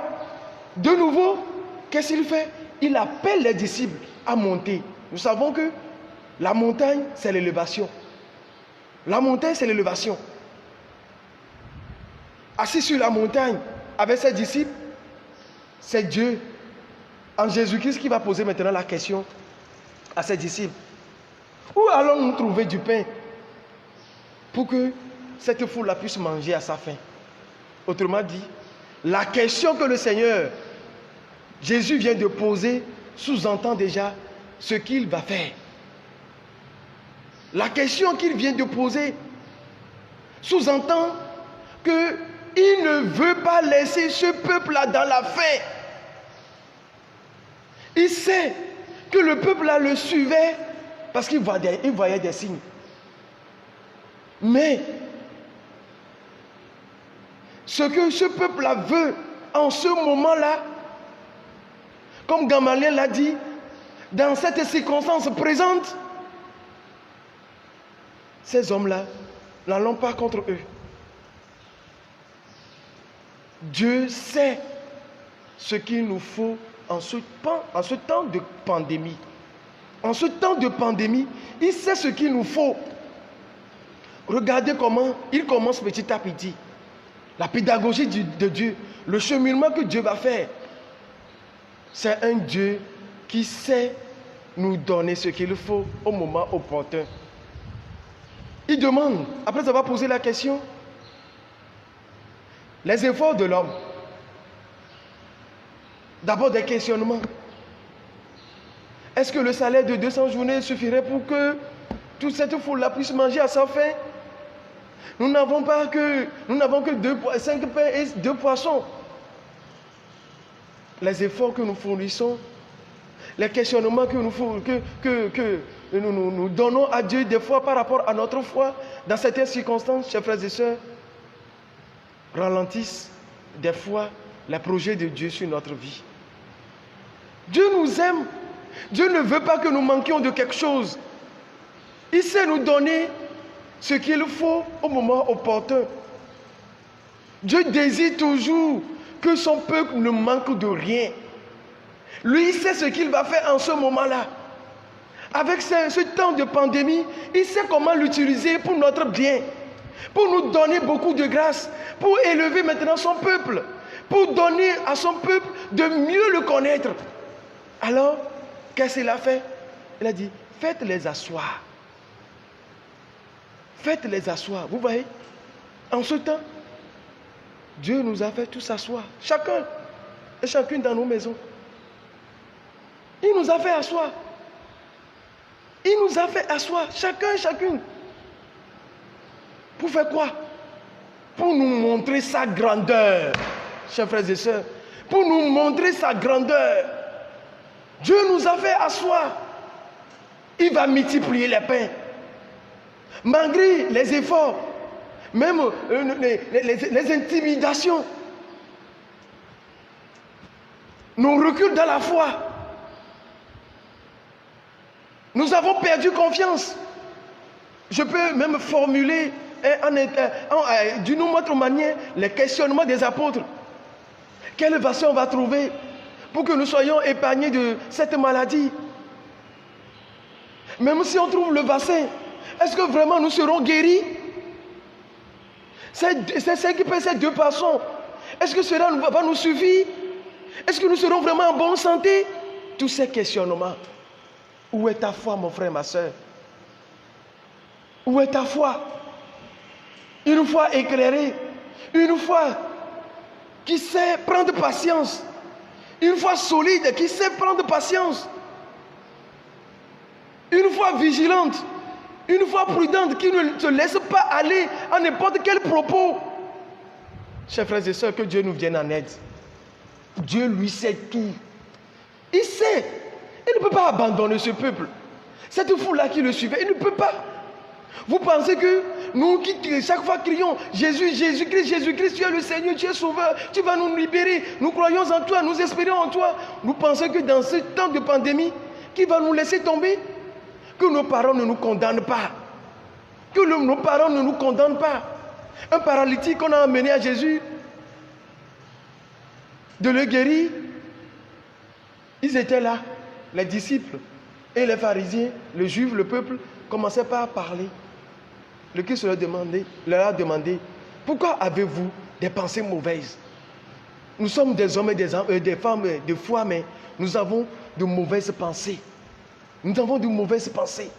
B: de nouveau, qu'est-ce qu'il fait? Il appelle les disciples à monter. Nous savons que la montagne, c'est l'élévation. La montagne, c'est l'élévation. Assis sur la montagne, avec ses disciples, c'est Dieu, en Jésus-Christ, qui va poser maintenant la question à ses disciples. Où allons-nous trouver du pain pour que cette foule-là puisse manger à sa faim? Autrement dit, la question que le Seigneur, Jésus vient de poser, sous-entend déjà ce qu'il va faire. La question qu'il vient de poser sous-entend qu'il ne veut pas laisser ce peuple-là dans la faim. Il sait que le peuple-là le suivait parce qu'il voyait des signes. Mais ce que ce peuple-là veut en ce moment-là, comme Gamaliel l'a dit, dans cette circonstance présente, ces hommes-là, n'allons pas contre eux. Dieu sait ce qu'il nous faut en ce temps de pandémie. En ce temps de pandémie, il sait ce qu'il nous faut. Regardez comment il commence petit à petit. La pédagogie de Dieu, le cheminement que Dieu va faire. C'est un Dieu qui sait nous donner ce qu'il faut au moment opportun. Il demande, après avoir posé la question, les efforts de l'homme. D'abord des questionnements. Est-ce que le salaire de 200 journées suffirait pour que toute cette foule-là puisse manger à sa faim? Nous n'avons que 5 pains et 2 poissons. Les efforts que nous fournissons, Les questionnements que nous donnons à Dieu des fois par rapport à notre foi, dans certaines circonstances, chers frères et sœurs, ralentissent des fois les projets de Dieu sur notre vie. Dieu nous aime. Dieu ne veut pas que nous manquions de quelque chose. Il sait nous donner ce qu'il faut au moment opportun. Dieu désire toujours que son peuple ne manque de rien. Lui, il sait ce qu'il va faire en ce moment-là. Avec ce temps de pandémie, il sait comment l'utiliser pour notre bien, pour nous donner beaucoup de grâce, pour élever maintenant son peuple, pour donner à son peuple de mieux le connaître. Alors, qu'est-ce qu'il a fait? Il a dit, faites-les asseoir. Faites-les asseoir. Vous voyez, en ce temps, Dieu nous a fait tous asseoir. Chacun et chacune dans nos maisons. Il nous a fait asseoir. Il nous a fait asseoir, chacun et chacune. Pour faire quoi? Pour nous montrer sa grandeur, chers frères et sœurs. Pour nous montrer sa grandeur. Dieu nous a fait asseoir. Il va multiplier les pains. Malgré les efforts, même les intimidations, nous reculons dans la foi. Nous avons perdu confiance. Je peux même formuler d'une autre manière les questionnements des apôtres. Quelle vaccin on va trouver pour que nous soyons épargnés de cette maladie? Même si on trouve le vaccin, est-ce que vraiment nous serons guéris? C'est ce qui peut ces 2 personnes. Est-ce que cela va nous suffire? Est-ce que nous serons vraiment en bonne santé? Tous ces questionnements. Où est ta foi, mon frère, ma soeur? Où est ta foi? Une foi éclairée, une foi qui sait prendre patience, une foi solide qui sait prendre patience, une foi vigilante, une foi prudente qui ne se laisse pas aller à n'importe quel propos. Chers frères et sœurs, que Dieu nous vienne en aide. Dieu lui sait tout. Il sait. Il ne peut pas abandonner ce peuple. Cette foule-là qui le suivait, il ne peut pas. Vous pensez que nous qui chaque fois crions Jésus, Jésus-Christ, Jésus-Christ, tu es le Seigneur, tu es sauveur, tu vas nous libérer, nous croyons en toi, nous espérons en toi. Nous pensons que dans ce temps de pandémie, qui va nous laisser tomber? Que nos parents ne nous condamnent pas. Que nos parents ne nous condamnent pas. Un paralytique qu'on a amené à Jésus, de le guérir, ils étaient là. Les disciples et les pharisiens, les juifs, le peuple, commençaient par parler. Le Christ leur a demandé, pourquoi avez-vous des pensées mauvaises? Nous sommes des hommes et des femmes de foi, mais nous avons de mauvaises pensées. Nous avons de mauvaises pensées.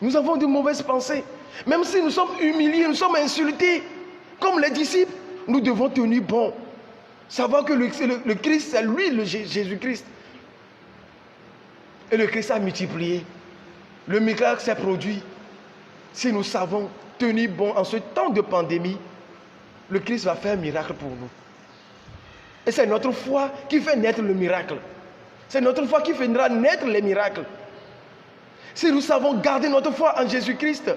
B: Nous avons de mauvaises pensées. Même si nous sommes humiliés, nous sommes insultés, comme les disciples, nous devons tenir bon. Savoir que le Christ, c'est lui, le Jésus-Christ. Et le Christ a multiplié. Le miracle s'est produit. Si nous savons tenir bon en ce temps de pandémie, le Christ va faire un miracle pour nous. Et c'est notre foi qui fait naître le miracle. C'est notre foi qui fera naître les miracles. Si nous savons garder notre foi en Jésus-Christ,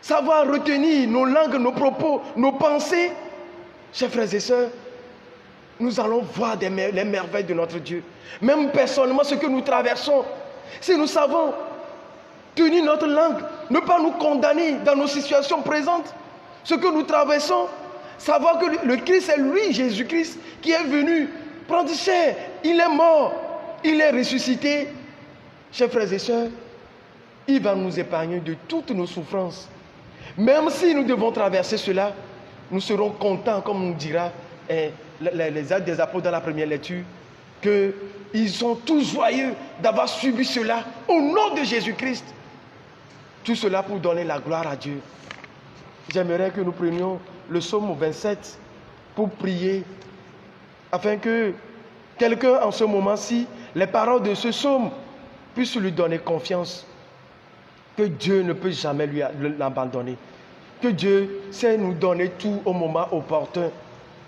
B: savoir retenir nos langues, nos propos, nos pensées, chers frères et sœurs, nous allons voir les merveilles de notre Dieu. Même personnellement, ce que nous traversons, si nous savons tenir notre langue, ne pas nous condamner dans nos situations présentes, ce que nous traversons, savoir que le Christ est lui, Jésus-Christ, qui est venu prendre chair, il est mort, il est ressuscité. Chers frères et sœurs, il va nous épargner de toutes nos souffrances. Même si nous devons traverser cela, nous serons contents, comme nous dira les actes des apôtres dans la première lecture, qu'ils sont tous joyeux d'avoir subi cela au nom de Jésus-Christ. Tout cela pour donner la gloire à Dieu. J'aimerais que nous prenions le psaume 27 pour prier, afin que quelqu'un en ce moment-ci, les paroles de ce psaume puissent lui donner confiance, que Dieu ne peut jamais l'abandonner, que Dieu sait nous donner tout au moment opportun,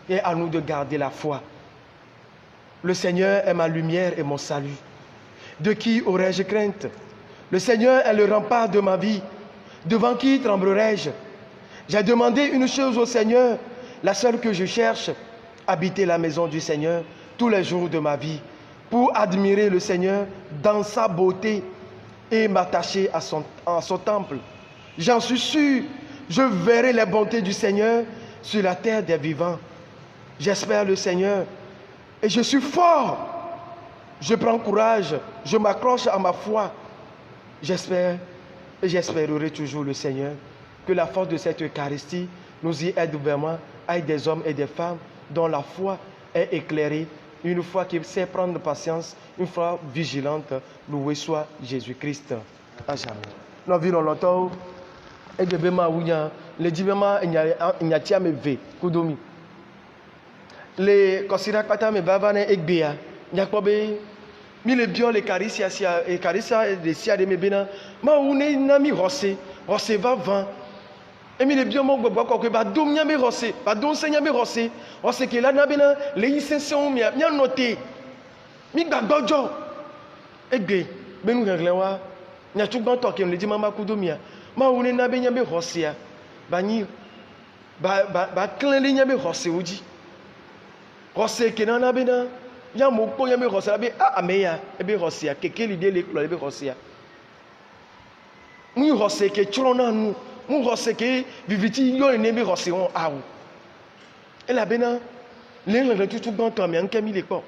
B: et à nous de garder la foi. Le Seigneur est ma lumière et mon salut. De qui aurais-je crainte? Le Seigneur est le rempart de ma vie. Devant qui tremblerai-je? J'ai demandé une chose au Seigneur, la seule que je cherche, habiter la maison du Seigneur tous les jours de ma vie, pour admirer le Seigneur dans sa beauté et m'attacher à son temple. J'en suis sûr, je verrai les bontés du Seigneur sur la terre des vivants. J'espère le Seigneur et je suis fort. Je prends courage, je m'accroche à ma foi. J'espère et j'espérerai toujours le Seigneur. Que la force de cette Eucharistie nous y aide vraiment à être des hommes et des femmes dont la foi est éclairée, une foi qui sait prendre patience, une foi vigilante. Loué soit Jésus-Christ. À jamais. Nous vivons longtemps. Et de bema ouya, les divema ignatia me ve kudomi. Les considère pas me bavane egbea. Nyakobe mi le bio les caricia et caricia de sia de me bena. Ma une nami rossé va vent. Et mi le bio mo gbogbo ko ba dom nya me rossé, ba dom senya me rossé. Rossé ke la na bena le isension mi nya noté. Mi gbagbojo. Egbe benu reglewa. Nya tugban to ke le di mama kudomia. Ma une na be nya be rossé ba ni ba clan le nya be rossé oji. Rossé ke na bena nya mo ko nya me rossé be ameya e be rossé keke l'idée le clo be rossé. Mu rossé ke trona nu mu rossé ke viviti yo ne be rossé on awu. E la bena le tout bon to mi anke mi le po.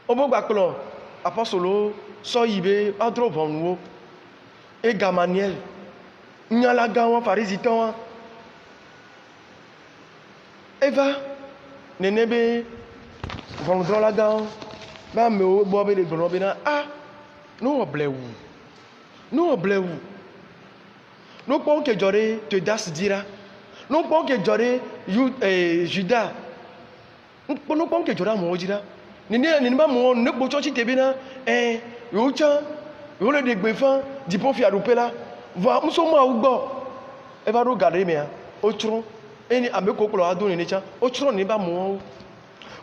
B: Obo gba clo apostolo so yibe adro bonwo et Gamaniel nyala gawan pharisitan Eva nenebe vondro la gawan ba me o bo be le gbon be na no oblewu no pon ke jore te das dira no pon ke jore Judas no pon ke jora mo jira ni ba mo ne po church te be na yo chan yo le de gbefan di po fi arupe la va nso ma ugbo e ba ro gare me o tron eni ameko klo adun ni chan o tron ni ba mo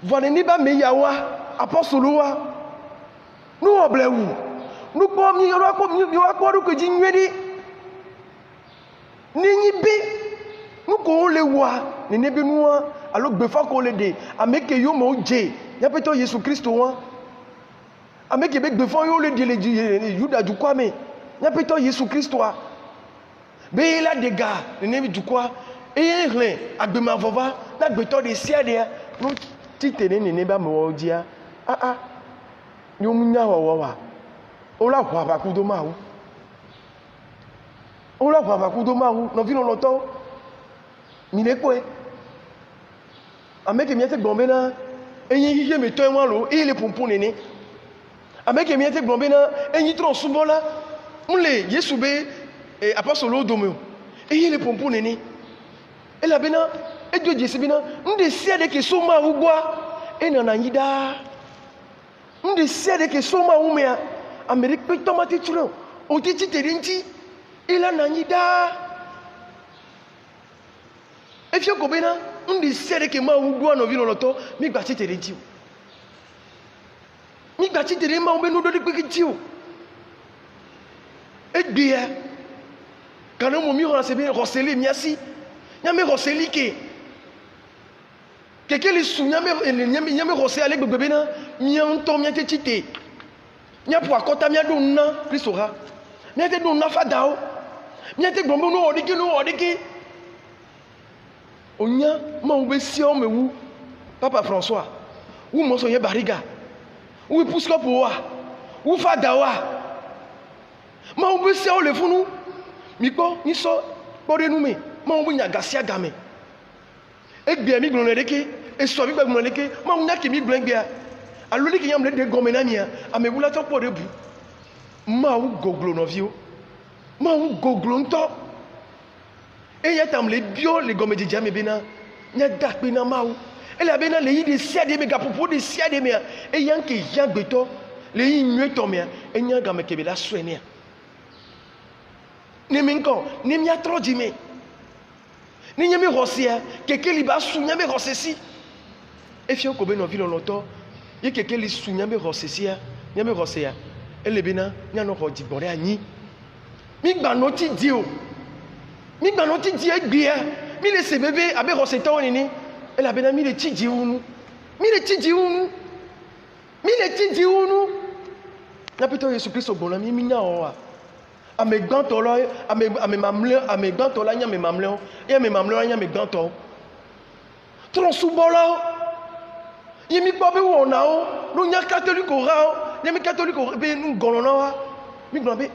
B: va ni ba me yawa apostolo wa no oblewu no po mi ro ko ru ko ji nwedi ni nyibe no ko le wa ni ne be nu wa alo gbefa ko le de ameke yo mo je ya peto Yesu Kristo wa ameke be gbefan yo le de le Judas du kwa me ya peto Yesu Kristo wa be la de ga ni ne du kwa e rin agbema vova na gbeto de sia de no titene ni ne ba mo dia yo munya wa o la kwa ba ku do ma wo no vi no loto mi le ko ameke mi ete gbon be na eyin yiye me to enwan lo ile pompon nene ameke mi ete gbon be na eyin tron subola mle Yesu be apostolo domo eyin le pompon nene ela be na ejo Jesu be na nde sia de ke so ma ugwa enana yida nde sia de ke so ma umea Amerique pe tomate tron o ti terinti ila na yida efio ko be na ndi sere ke ma ugwa no vino loto mi gba chitere nti mi gba chitere ma o be no do de pe nti o egbia kana mo mi ho se be roseli miasi nya me roseli ke li su nya me roseli ale gbegbe be na mi onto mi ate chite nya po akota mi ado na Christora mi ate do na fadao mi ate gbombo no odiki onya ma ube si o mewu Papa François ou mo so ye bariga ou pusko po wa ou fada wa ma ube si o le funu mi ko ni so pore nu me ma ube nya gasia game egbe mi gbon leke e so bi gbon leke ma nya ki mi gbon gbia aloli ki yam le de gomena mi amewu la to pore bu ma u goglo no vio ma u goglo nto et y a tam les bio les gommes de jamais bena nya dak bena maou et la bena le yi de sia de mega popo de sia de me et yan ke yan gbeto le yi nwe to me et nya ga me ke be la swene ni minko ni mia tro di me ni nya me rosia ke li ba su nya me rosesi et fio ko be no vilo loto Il y a quelqu'un qui sous nyambe rosesia, nyambe rosea. Elle est bien, n'y a non rodi boré ani. Mi gbanoti dio. Mi gbanoti dio gbia. Mi le se bébé abe roseta onini. Elle a bien mis le ti diunu. Mi le ti diunu. Mi le ti diunu. Na peto Yesu Christ obona mi nya owa. Ame gbanto lo, ame mamle, ame gbanto la nya me mamle. E ame mamle nya me gbanto. Tron subolo. Yemi bobe wona o, no nya catholique o ra o. Yemi catholique o be nu gonona wa. Mi gban be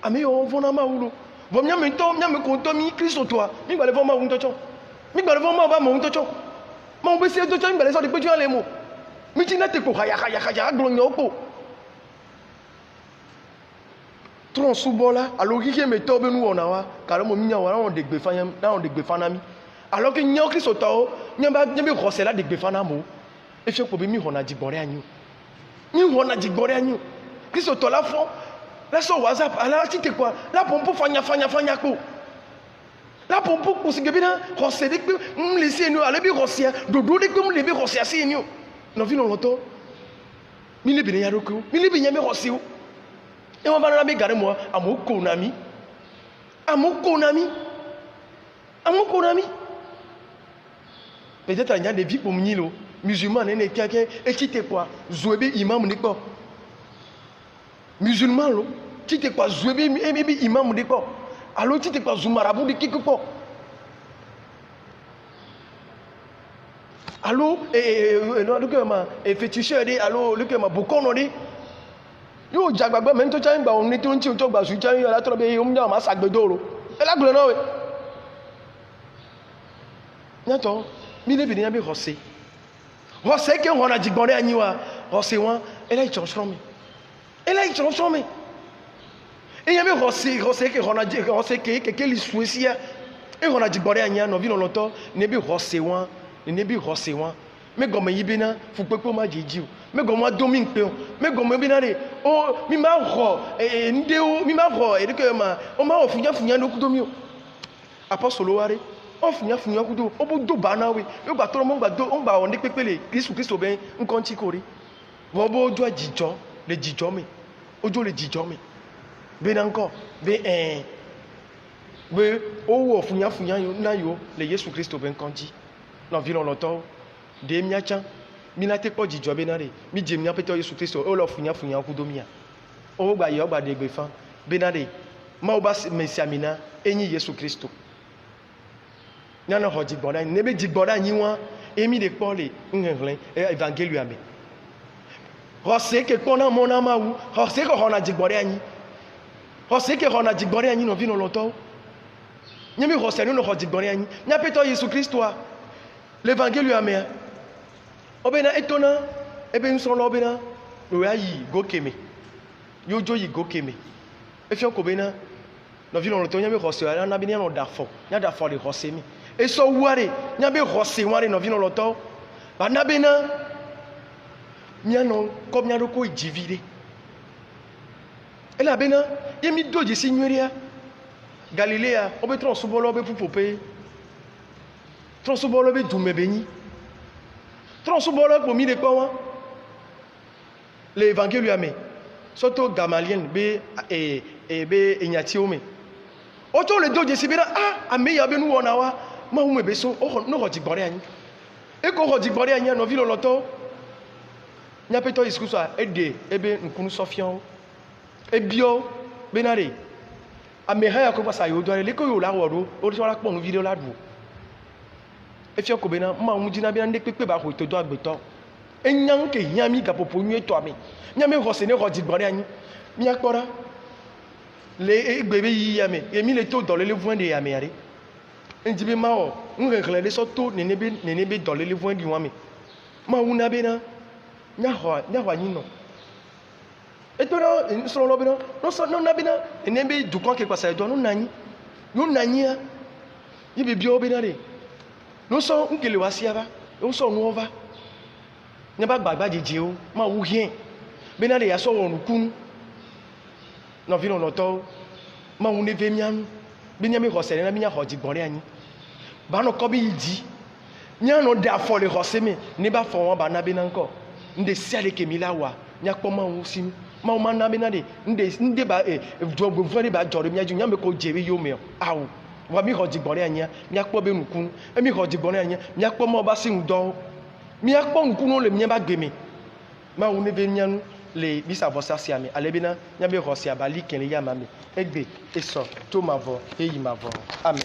B: ame yo vona ma wulo. Vo nya me konto mi Christ toi. Mi gba le vo ma wun tocho. Mi gba le vo ma ba mo wun tocho. Ma o be se tocho mi gba le so de pe ju ale mo. Mi ti na te ko haya glo nya opo. Tron subola alors ki me to be nu wona wa. Kalo mo mi nya wa na on de gbe fanya, na on de gbe fana mi. Alors que nya Christ to, nya be rosela de gbe fana mo. Et je peux me rendre à Djibouti à nous. Nous rendre à Djibouti à nous. Qu'est-ce que tu as là fond? Là sur WhatsApp, là tu t'es quoi? Là pour fanya quoi? Là pour parce que bien rosser dès que nous laisser nous aller bien rosser, dodo dès que nous lever rosser assez nous. Nous vivons longtemps. Mille bien y a beaucoup. Mille bien y a me rosser. Et on va là me garder moi à mon konami. À mon konami. À mon konami. Peut-être il y a des vies pour nous. Musulman n'est quelqu'un et tu t'es quoi Zouébé imam n'est pas musulman lo tu t'es quoi Zouébé imam n'est pas alors tu t'es quoi Zoumarabou de quelque part alors non le que ma féticheur dit alors le que ma bokono dit yo jagbagba même to tchan ba on est on tchan to ba su tchan la to be on nya ma sagbedoro e la glo na we nyato mi le bi nya be rosé. Rosé que on a dit bon dernier wa rosé wa elle a transformé et y a rosé que on a dit rosé que les soucis et on a dit bon dernier no vi no longtemps ne bi rosé wa mais comme yibina faut pas ko ma jiji mais comme domine pe mais comme bina de oh mi ma ro e ndeo mi ma ro e que ma o ma ofunya no kudomio apostole ware on funya kudo o bo do bana we e gba toro mo gba do on gba on de pepele Kristo ben nkan ti kori wo bo ojo ajijo le jijo mi ojo le jijo mi be na nko be be o wo funya yo na yo le Yesu Kristo ben kan ji na vi lon lọ́tọ̀ de mi acha mi na te po jijo be na re mi je mi apeto Yesu Kristo o lo funya kudo mi a o gba yo gba de gbe fan be na re ma o ba mesiamina enyi Yesu Kristo nyana ho jigbora ne be jigbora nyi wa emi de pole nhenhlen evangelium ame hose ke kona mona mawu hose ko hona jigbora nyi hose ke hona jigbora nyi no vi no lọ́tọ̀ nyemi hose no ho jigbora nyi nya peto Yesu Kristo a l'évangelium ame obena etona ebe nso lo obena no ya yi gokeme yojo yi gokeme efio ko bena no vi no lọ́tọ̀ nyemi hose ara na bi ni no dafo nya dafo le hose mi et so ware nyabe rosé ware no vino lọ́tọ̀ ba nabe na miano ko miano ko ijivide ela bena yemi doji si nweria Galilea obe tron subolo obe pupope tron subolo obe dumebeni tron subolo ko mi de pa wa l'évangile ame soto Gamaliel be be enyatiome oto le doji si bena ame ya be nu wona wa ma wu mebe so o no ho jigbore anyi e ko ho jigbore anyi no vi lo lọ́tọ̀ nya peto Yesu a ede ebe nkunu sofian e bio benare ame ha ya ko pasa yo do le ko yo la wodo o so la pon video la du e fi ko bena ma mu jina bia nde pepe ba ko to do agbeto enyan ke yan mi ga popo nyu eto ami nya me ho se ne ho jigbore anyi mi akpora le egbebe yi ya me emi le to do le voin de ya me are njibe ma o nrekle le so to nenebe do le voin di wami ma wuna be na nya ho anyi no eto no so lo be no so no na be na nenebe du kon ke kwasa do no nanyi a yibe bi o be na re no so nkele wasia ba no so no over nya ba gbagba jeje o ma wu hien be na re ya so won kunu no vi no lọ́tọ̀ ma wu ne ve mianu be nya me hosere na mi nya ho jigbore anyi ba no ko bi ji nya no da fo le hose me ni ba fo won ba na be na nko nde siale ke mi la wa nyakpɔ mawu si mawu mana bena de nde ba dzɔgbevɔ de ba dzɔ ɖe mía dzi nyame ko dze be yome awu wa mi xɔ dzigbɔ ɖe anyia míakpɔ be nukunu emi xɔ dzigbɔ ɖe anyia míakpɔ mawu ba si ŋudɔwo míakpɔ nukunuwo le míaba gbe me mawu ne be mianu le misa vɔsa sia me ale bena míabe xɔ sia ba li ke le yama me egbe esɔ to mavɔ eyi mavɔ amen.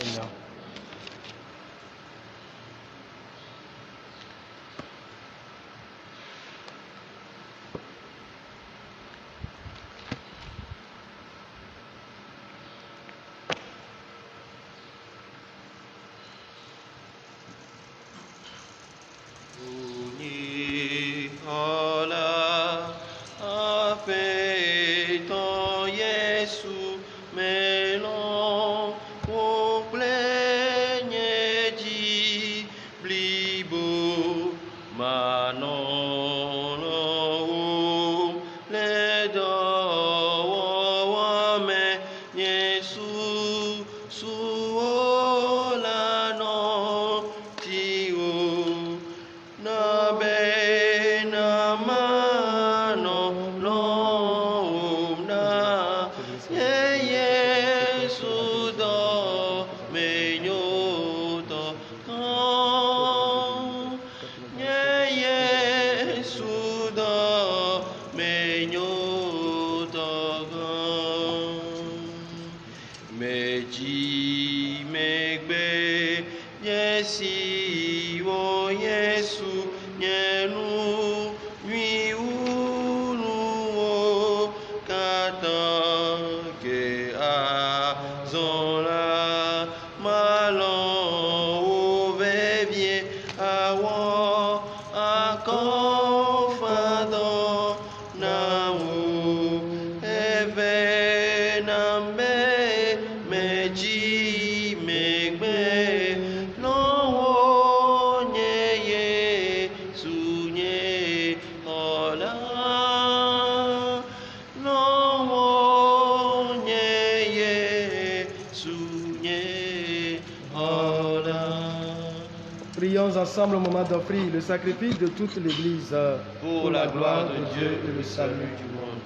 B: Prions ensemble au moment d'offrir le sacrifice de toute l'Église
A: pour la gloire de Dieu et le salut du monde.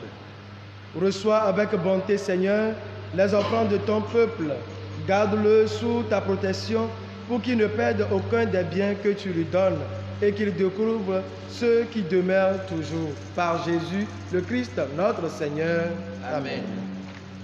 B: Reçois avec bonté, Seigneur, les offrandes de ton peuple. Garde-le sous ta protection pour qu'il ne perde aucun des biens que tu lui donnes et qu'il découvre ceux qui demeurent toujours. Par Jésus, le Christ, notre Seigneur. Amen.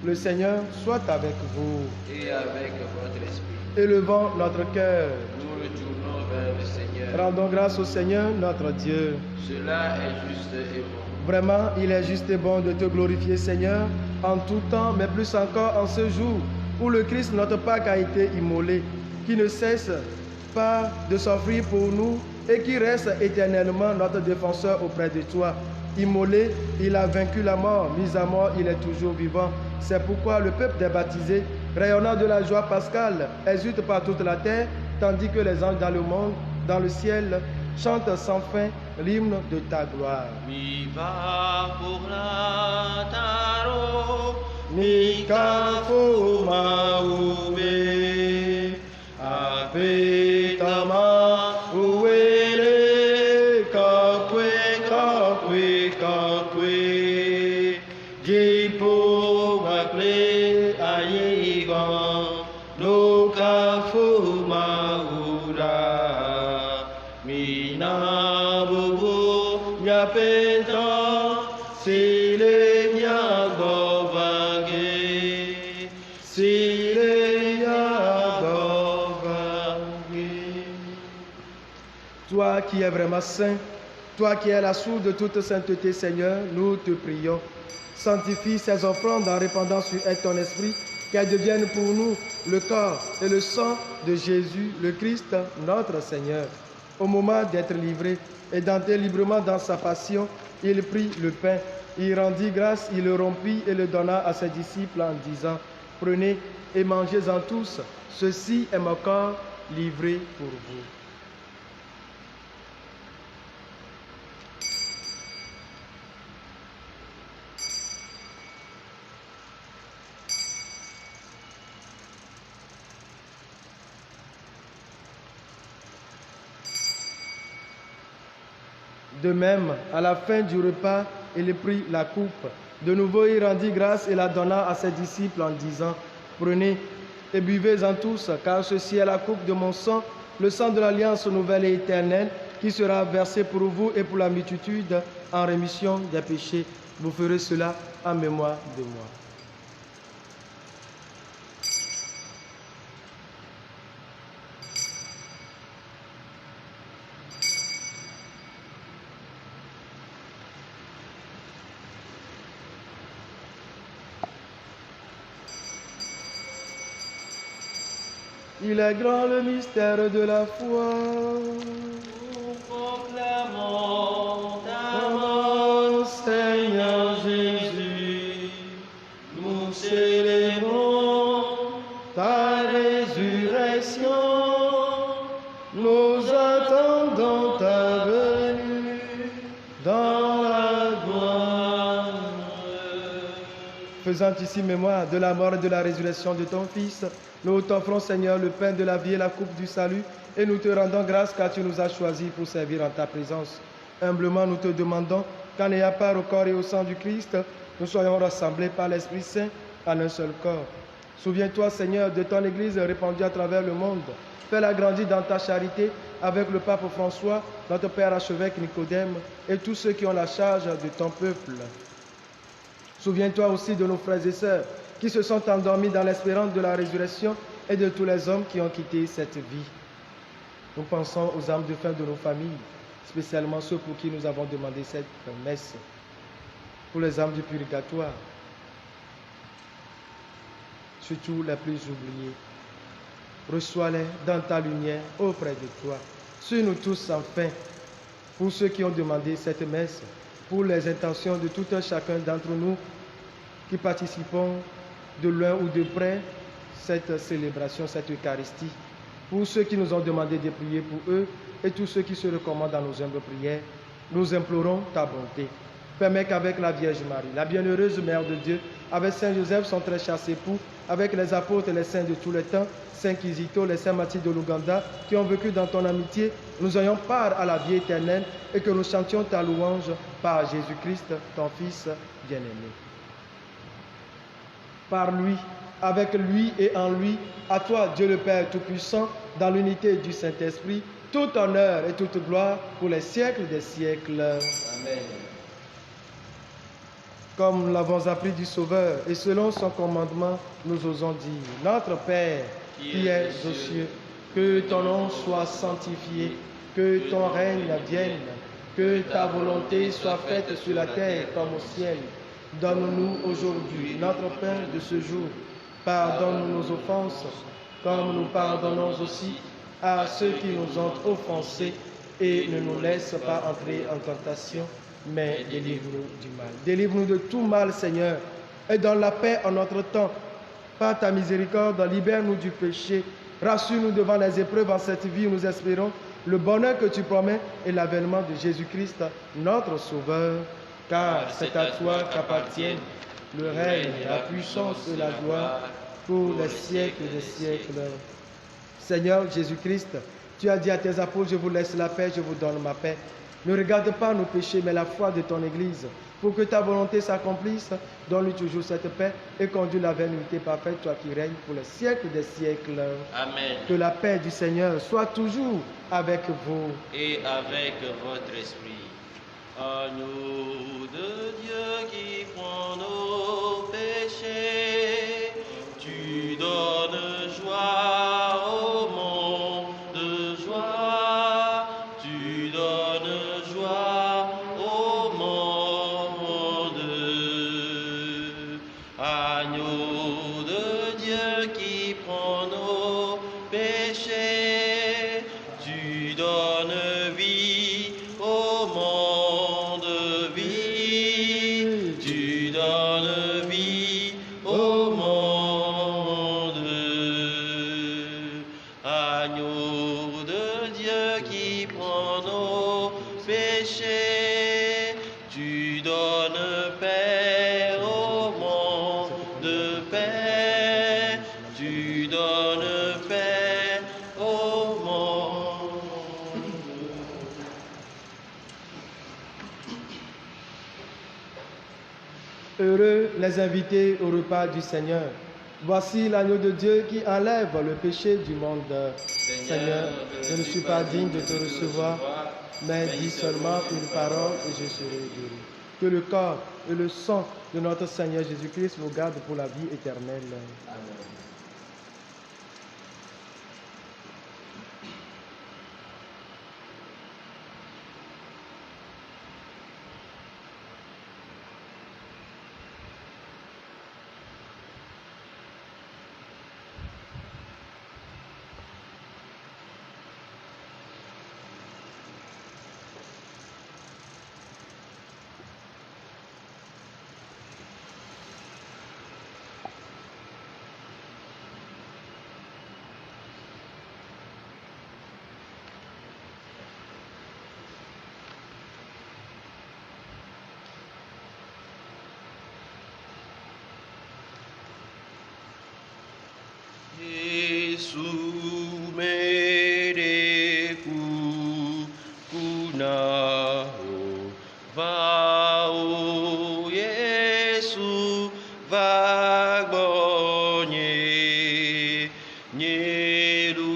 B: Le Seigneur soit avec vous.
A: Et avec votre esprit.
B: Élevons notre cœur.
A: Nous le tournons vers le Seigneur.
B: Rendons grâce au Seigneur, notre Dieu.
A: Cela est juste et bon.
B: Vraiment, il est juste et bon de te glorifier, Seigneur, en tout temps, mais plus encore en ce jour où le Christ, notre Pâque, a été immolé, qui ne cesse pas de s'offrir pour nous et qui reste éternellement notre défenseur auprès de toi. Immolé, il a vaincu la mort, mis à mort, il est toujours vivant. C'est pourquoi le peuple des baptisés, rayonnant de la joie pascale, exulte par toute la terre, tandis que les anges dans le monde, dans le ciel, chantent sans fin l'hymne de ta gloire.
A: Viva pour la taro,
B: Mika fuma ube, apetama uele, kakwe, kakwe, kakwe, jipo makle ayigan, loka fuma ura, mina bubu nyapeta, sile nyagovage, sile nyagovage. Toi qui es vraiment saint, toi qui es la source de toute sainteté, Seigneur, nous te prions. Sanctifie ces offrandes en répandant sur elles ton esprit, qu'elles deviennent pour nous le corps et le sang de Jésus, le Christ, notre Seigneur. Au moment d'être livré et d'entrer librement dans sa passion, il prit le pain, il rendit grâce, il le rompit et le donna à ses disciples en disant, « Prenez et mangez-en tous, ceci est mon corps livré pour vous. » De même, à la fin du repas, il prit la coupe. De nouveau, il rendit grâce et la donna à ses disciples en disant, « Prenez et buvez-en tous, car ceci est la coupe de mon sang, le sang de l'alliance nouvelle et éternelle, qui sera versé pour vous et pour la multitude en rémission des péchés. Vous ferez cela en mémoire de moi. » Il est grand le mystère de la foi.
A: Nous proclamons ta
B: Mort, Seigneur Jésus, nous célébrons ta résurrection, nous attendons ta venue dans la gloire. Faisant ici mémoire de la mort et de la résurrection de ton Fils, nous t'offrons, Seigneur, le pain de la vie et la coupe du salut, et nous te rendons grâce car tu nous as choisis pour servir en ta présence. Humblement, nous te demandons qu'en ayant part au corps et au sang du Christ, nous soyons rassemblés par l'Esprit Saint en un seul corps. Souviens-toi, Seigneur, de ton Église répandue à travers le monde. Fais-la grandir dans ta charité avec le pape François, notre Père archevêque Nicodème et tous ceux qui ont la charge de ton peuple. Souviens-toi aussi de nos frères et sœurs qui se sont endormis dans l'espérance de la résurrection et de tous les hommes qui ont quitté cette vie. Nous pensons aux âmes de fin de nos familles, spécialement ceux pour qui nous avons demandé cette messe, pour les âmes du purgatoire, surtout les plus oubliés. Reçois-les dans ta lumière auprès de toi. Suis nous tous enfin, pour ceux qui ont demandé cette messe, pour les intentions de tout un chacun d'entre nous qui participons de loin ou de près cette célébration, cette Eucharistie, pour ceux qui nous ont demandé de prier pour eux et tous ceux qui se recommandent dans nos humbles prières, nous implorons ta bonté. Permets qu'avec la Vierge Marie, la bienheureuse Mère de Dieu, avec Saint Joseph, son très cher époux, avec les apôtres et les saints de tous les temps, Saint Kizito, les saints Mathilde de l'Ouganda, qui ont vécu dans ton amitié, nous ayons part à la vie éternelle et que nous chantions ta louange par Jésus-Christ, ton Fils bien-aimé. Par lui, avec lui et en lui, à toi, Dieu le Père Tout-Puissant, dans l'unité du Saint-Esprit, tout honneur et toute gloire pour les siècles des siècles.
A: Amen.
B: Comme nous l'avons appris du Sauveur, et selon son commandement, nous osons dire, Notre Père, qui es aux cieux, que ton nom soit sanctifié, que ton règne vienne, que ta volonté soit faite sur la terre comme au ciel. Donne-nous aujourd'hui notre pain de ce jour. Pardonne-nous nos offenses, comme nous pardonnons aussi à ceux qui nous ont offensés, et ne nous laisse pas entrer en tentation, mais délivre-nous du mal. Délivre-nous de tout mal, Seigneur, et donne la paix en notre temps. Par ta miséricorde, libère-nous du péché. Rassure-nous devant les épreuves en cette vie où nous espérons le bonheur que tu promets et l'avènement de Jésus-Christ, notre Sauveur. Car c'est à toi qu'appartiennent le règne, la puissance et la gloire pour les siècles des siècles. Seigneur Jésus-Christ, tu as dit à tes apôtres, je vous laisse la paix, je vous donne ma paix. Ne regarde pas nos péchés, mais la foi de ton Église. Pour que ta volonté s'accomplisse, donne-lui toujours cette paix et conduis la vers l'unité parfaite, toi qui règnes pour les siècles des siècles.
A: Amen.
B: Que la paix du Seigneur soit toujours avec vous.
A: Et avec votre esprit.
C: Agneau de Dieu qui prend nos péchés, tu donnes joie au monde, joie, tu donnes joie au monde. Agneau de Dieu qui prend nos péchés, tu donnes vie au monde. Tu donnes vie au monde. Agneau de Dieu qui prend nos péchés, tu donnes paix au monde, paix, tu donnes paix au monde.
B: Heureux les invités au repas du Seigneur. Voici l'agneau de Dieu qui enlève le péché du monde. Seigneur, je ne suis pas digne de te recevoir, mais dis seulement une parole et je serai guéri. Que le corps et le sang de notre Seigneur Jésus-Christ vous gardent pour la vie éternelle. Amen.
C: Yesu mereku kunao vao Yesu vagbonye nyeru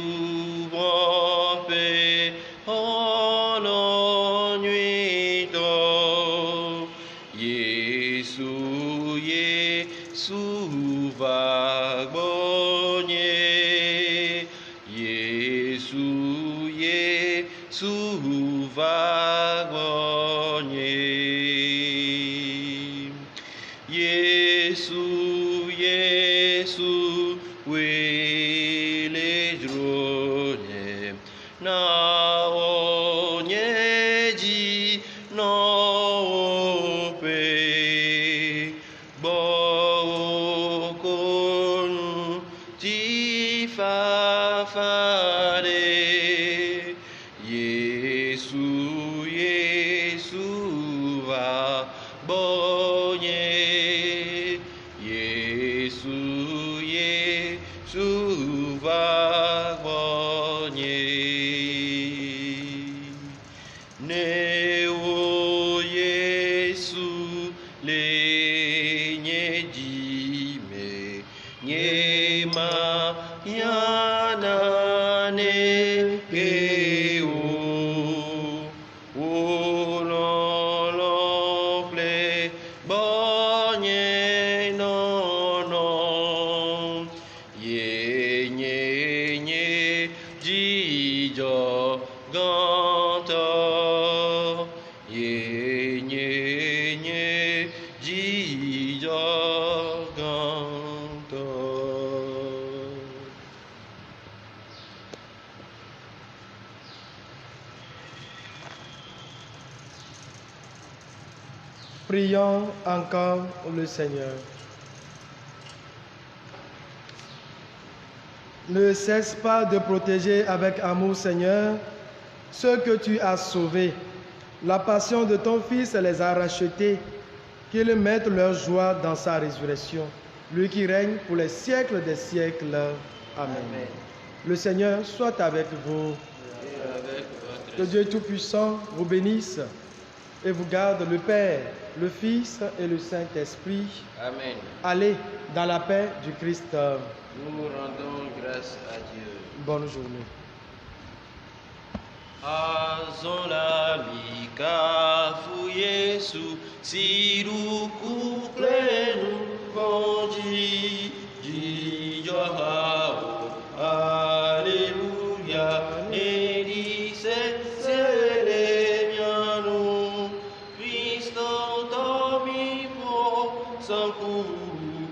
C: vampe ono nuito Yesu vagbonye Yesu vagbonye Yesu wele drone na onyeji no pe bokonu ti fafare Yesu vagbonye Yesu vagbonye Neo Yesu le nyedime nyema yana ne eo ololofle bonye nono ye nye jijo ganto ye nye jijo ganto.
B: Prions encore le Seigneur. Ne cesse pas de protéger avec amour, Seigneur, ceux que tu as sauvés. La passion de ton Fils les a rachetés, qu'ils mettent leur joie dans sa résurrection. Lui qui règne pour les siècles des siècles. Amen. Amen. Le Seigneur soit avec vous. Que Dieu Tout-Puissant vous bénisse et vous garde, le Père, le Fils et le Saint-Esprit.
A: Amen.
B: Allez dans la paix du Christ.
A: Nous rendons grâce à Dieu.
B: Bonne journée.
C: Azon la mika fu Yesu siru kuplenu konji jijohao Alléluia nedi selemianu Christo domi po sankuru